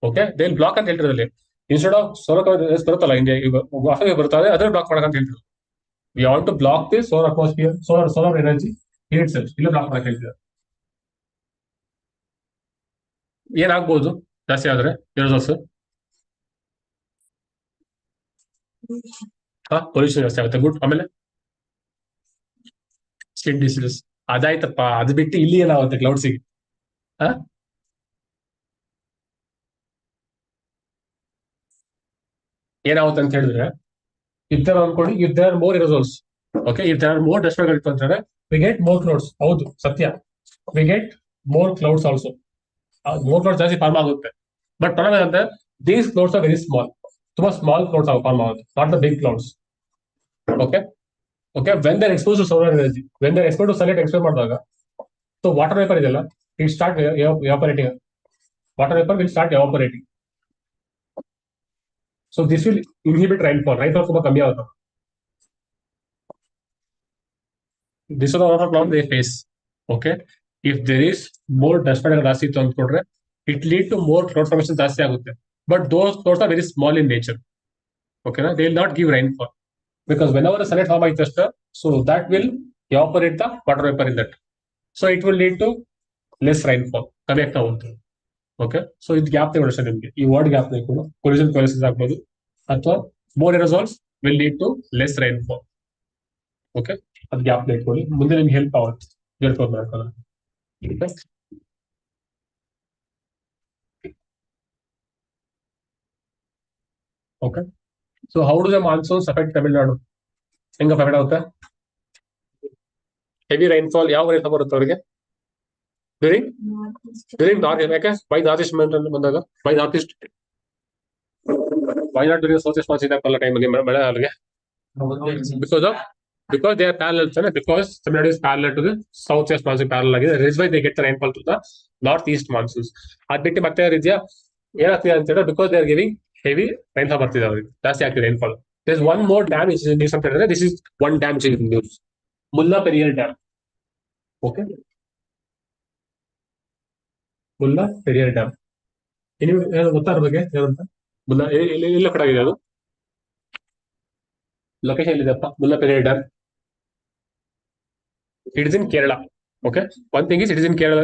ಓಕೆ ದೇ ಬ್ಲಾಕ್ ಅಂತ ಹೇಳ್ತಿರೋದಲ್ಲಿ ಇನ್ಸ್ಟೆಡ್ ಆಫ್ ಬರುತ್ತಲ್ಲ ಇಂಡಿಯಾ ಈಗ ಬರುತ್ತದೆ ಅದ್ರ ಬ್ಲಾಕ್ ಮಾಡಕ್ ಅಂತ ಹೇಳ್ತಿದ್ರು we want to block the solar atmosphere solar energy itself ಇಲ್ಲ ಬ್ಲಾಕ್ ಮಾಡಕ್ ಹೇಳ್ತಿದ್ದಾರೆ ಏನಾಗ್ಬೋದು ಜಾಸ್ತಿ ಆದ್ರೆ ಏರೋಸಾಲ್ಸ್ ಪೊಲ್ಯೂಷನ್ ಜಾಸ್ತಿ ಆಗುತ್ತೆ ಗುಡ್ ಆಮೇಲೆ ಸ್ಕಿನ್ ಡಿಸೀಸಸ್ ಅದಾಯ್ತಪ್ಪ, ಅದು ಬಿಟ್ಟು ಇಲ್ಲಿ ಏನಾಗುತ್ತೆ ಕ್ಲೌಡ್ಸಿಗೆ? ಏನಾಗುತ್ತೆ ಅಂತ ಹೇಳಿದ್ರೆ, ಇಫ್ ಅನ್ಕೊಳ್ಳಿ, if there are more aerosols, okay, if there are more dust particles ಅಂತಂದ್ರೆ ವಿ ಗೆಟ್ ಮೋರ್ ಕ್ಲೌಡ್ಸ್. ಹೌದು, ಸತ್ಯ, we get more clouds also. More clouds ಜಾಸ್ತಿ ಫಾರ್ಮ್ ಆಗುತ್ತೆ. ಬಟ್ ಪ್ರಾಬ್ಲಮ್ ಏನಂದ್ರೆ these clouds are very small. ತುಂಬಾ small clouds form ಆಗುತ್ತೆ, not the big clouds. Okay okay, when there expose to solar energy, when there expose to sunlight expose ಮಾಡಿದಾಗ, so water vapour ಇದೆಯಲ್ಲ, it start evaporating. Water vapour will start evaporating. So this will inhibit rainfall. Rainfall ತುಂಬಾ ಕಮ್ಮಿ ಆಗುತ್ತೆ. This is all problem they face. Okay, if there is more dust particle ಜಾಸ್ತಿ ಇತ್ತು ಅಂದ್ಕೊಂಡ್ರೆ it lead to more cloud formation ಜಾಸ್ತಿ ಆಗುತ್ತೆ. But those clouds are very small in nature. ಓಕೆನಾ, they will not give rainfall because whenever the sunlight form is so that will evaporate the water vapor in that. So it will lead to less rainfall. ಕಮ್ಮಿ ಆಗ್ತಾ ಹೋಗುತ್ತೆ. Okay, so ಇದು gap ತಗೊಳ್ಳಿ ನಿಮಗೆ. ಈ word gap collision ಕೊಲಿಸಿಸ್ ಆಗ್ಬೋದು, ಅಥವಾ more ಎರೋಸಾಲ್ಸ್ will lead to less rainfall. Okay, ಅದು ಗ್ಯಾಪ್ ಇಟ್ಕೊಳ್ಳಿ, ಮುಂದೆ ನಿಮ್ಗೆ ಹೆಲ್ಪ್ ಆಗುತ್ತೆ ಹೇಳ್ಕೊಡ್ಬೇಕಾದ್ರೆ. Okay, so how do the monsoons affect Tamil Nadu? ಹೆಂಗ ಅಫೆಕ್ಟ್ ಆಗುತ್ತೆ? ಹೆವಿ ರೈನ್ಫಾಲ್ ಯಾವ ರೈತ ಬರುತ್ತೆ ಅವರಿಗೆ? During north. ಯಾಕೆ ಬೈ ನಾರ್ತ್ ಈಸ್ಟ್ ಬಂದಾಗ, by north East, why not during south East monsoon ಬರಲ್ಲ ಟೈಮಲ್ಲಿ ಮಳೆ ಅವರಿಗೆ? Because they are parallel, because Tamil Nadu is parallel to the south east monsoon, parallel ಆಗಿದೆ. That is why they get the rainfall to the north east monsoons. ಅದ್ ಬಿಟ್ಟು ಮತ್ತೆ ರೀತಿಯ ಏನಾಗ್ತಿದೆ ಅಂತ ಹೇಳಿದ್ರೆ, because they are giving heavy rainfall ಬರ್ತಿದೆ ಅವ್ರಿಗೆ, ಜಾಸ್ತಿ ಆಗ್ತಿದೆ rainfall. There is one more dam which is in news ಅಂತ ಹೇಳಿದ್ರೆ, this is one dam which is in news, Mulla Periyar dam. Okay, Mulla Periyar dam ಏನು ಗೊತ್ತಾ ಅದ್ರ ಬಗ್ಗೆ? ಏನಂತ ಮುಲ್ಲಾ ಎಲ್ಲ ಕಡೆ ಆಗಿದೆ ಅದು? ಲೊಕೇಶನ್ ಎಲ್ಲಿದೆಪ್ಪ Mulla Periyar dam? It is in Kerala. Okay, one thing is it is in Kerala.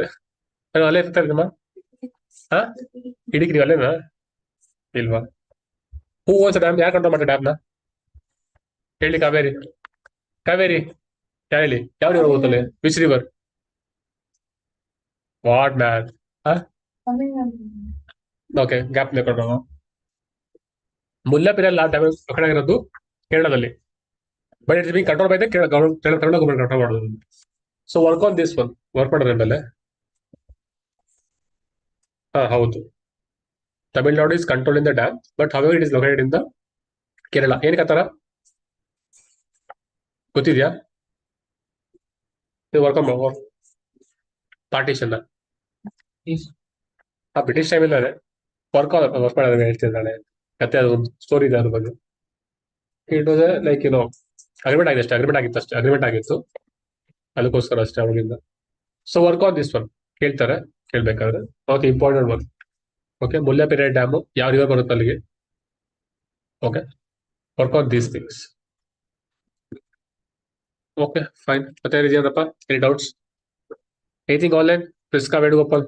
ಅಲ್ಲೇ ಇರ್ತಾ ಇದಮ್ಮ? ಹಾ, ಇಡಿಕ್ರಿ ಅಲ್ಲೇನಾ? ಇಲ್ವಾ? Who owns dam? ಯಾರು ಕಂಟ್ರೋಲ್ ಮಾಡ್ತಾರೆ ಡ್ಯಾಮ್ನ? ಹೇಳಿ. ಕಾವೇರಿ. ಕಾವೇರಿ ಯಾರು ಹೇಳಿ? ಯಾವ ರಿವರ್ ಗೊತ್ತಲ್ಲಿ? Which river? What man? Okay, gap control. Mulla Periyar dam ಕಡೆ ಇರೋದು ಕೇರಳದಲ್ಲಿ, but it's being control by the Kannada government control ಮಾಡೋದು. So work on this one, work ಮಾಡೋದ್ರ ಮೇಲೆ. ಹಾ, ಹೌದು, Tamil Nadu is control in the dam, but how it is located in the Kerala. ಏನಕ್ಕೆ ಆತರ ಗೊತ್ತಿದ್ಯಾ? Work on partition British time ಇಲ್ಲ work ಮಾಡೋದ್ರೆ ಹೇಳ್ತಿದ್ದಾಳೆ ಕತೆ. ಅದೊಂದು ಸ್ಟೋರಿ ಇದೆ ಅದ್ರ ಬಗ್ಗೆ. ಇಟ್ ವಾಸ್ ಲೈಕ್ ಅಗ್ರಿಮೆಂಟ್ ಆಗಿದೆ ಅಷ್ಟೇ, ಅಗ್ರಿಮೆಂಟ್ ಆಗಿತ್ತು ಅದಕ್ಕೋಸ್ಕರ ಅಷ್ಟೇ ಅವಾಗಿಂದ. So work on this one ಕೇಳ್ತಾರೆ, ಕೇಳ್ಬೇಕಾದ್ರೆ okay, important work. Okay, Mulla Periyar dam ಯಾವ ರಿವರ್ ಬರುತ್ತೆ ಅಲ್ಲಿಗೆ? Okay, work on these things. Okay, fine. ಮತ್ತೆ ಏನಪ್ಪ, any doubts? Anything online? Prisca Venugopal.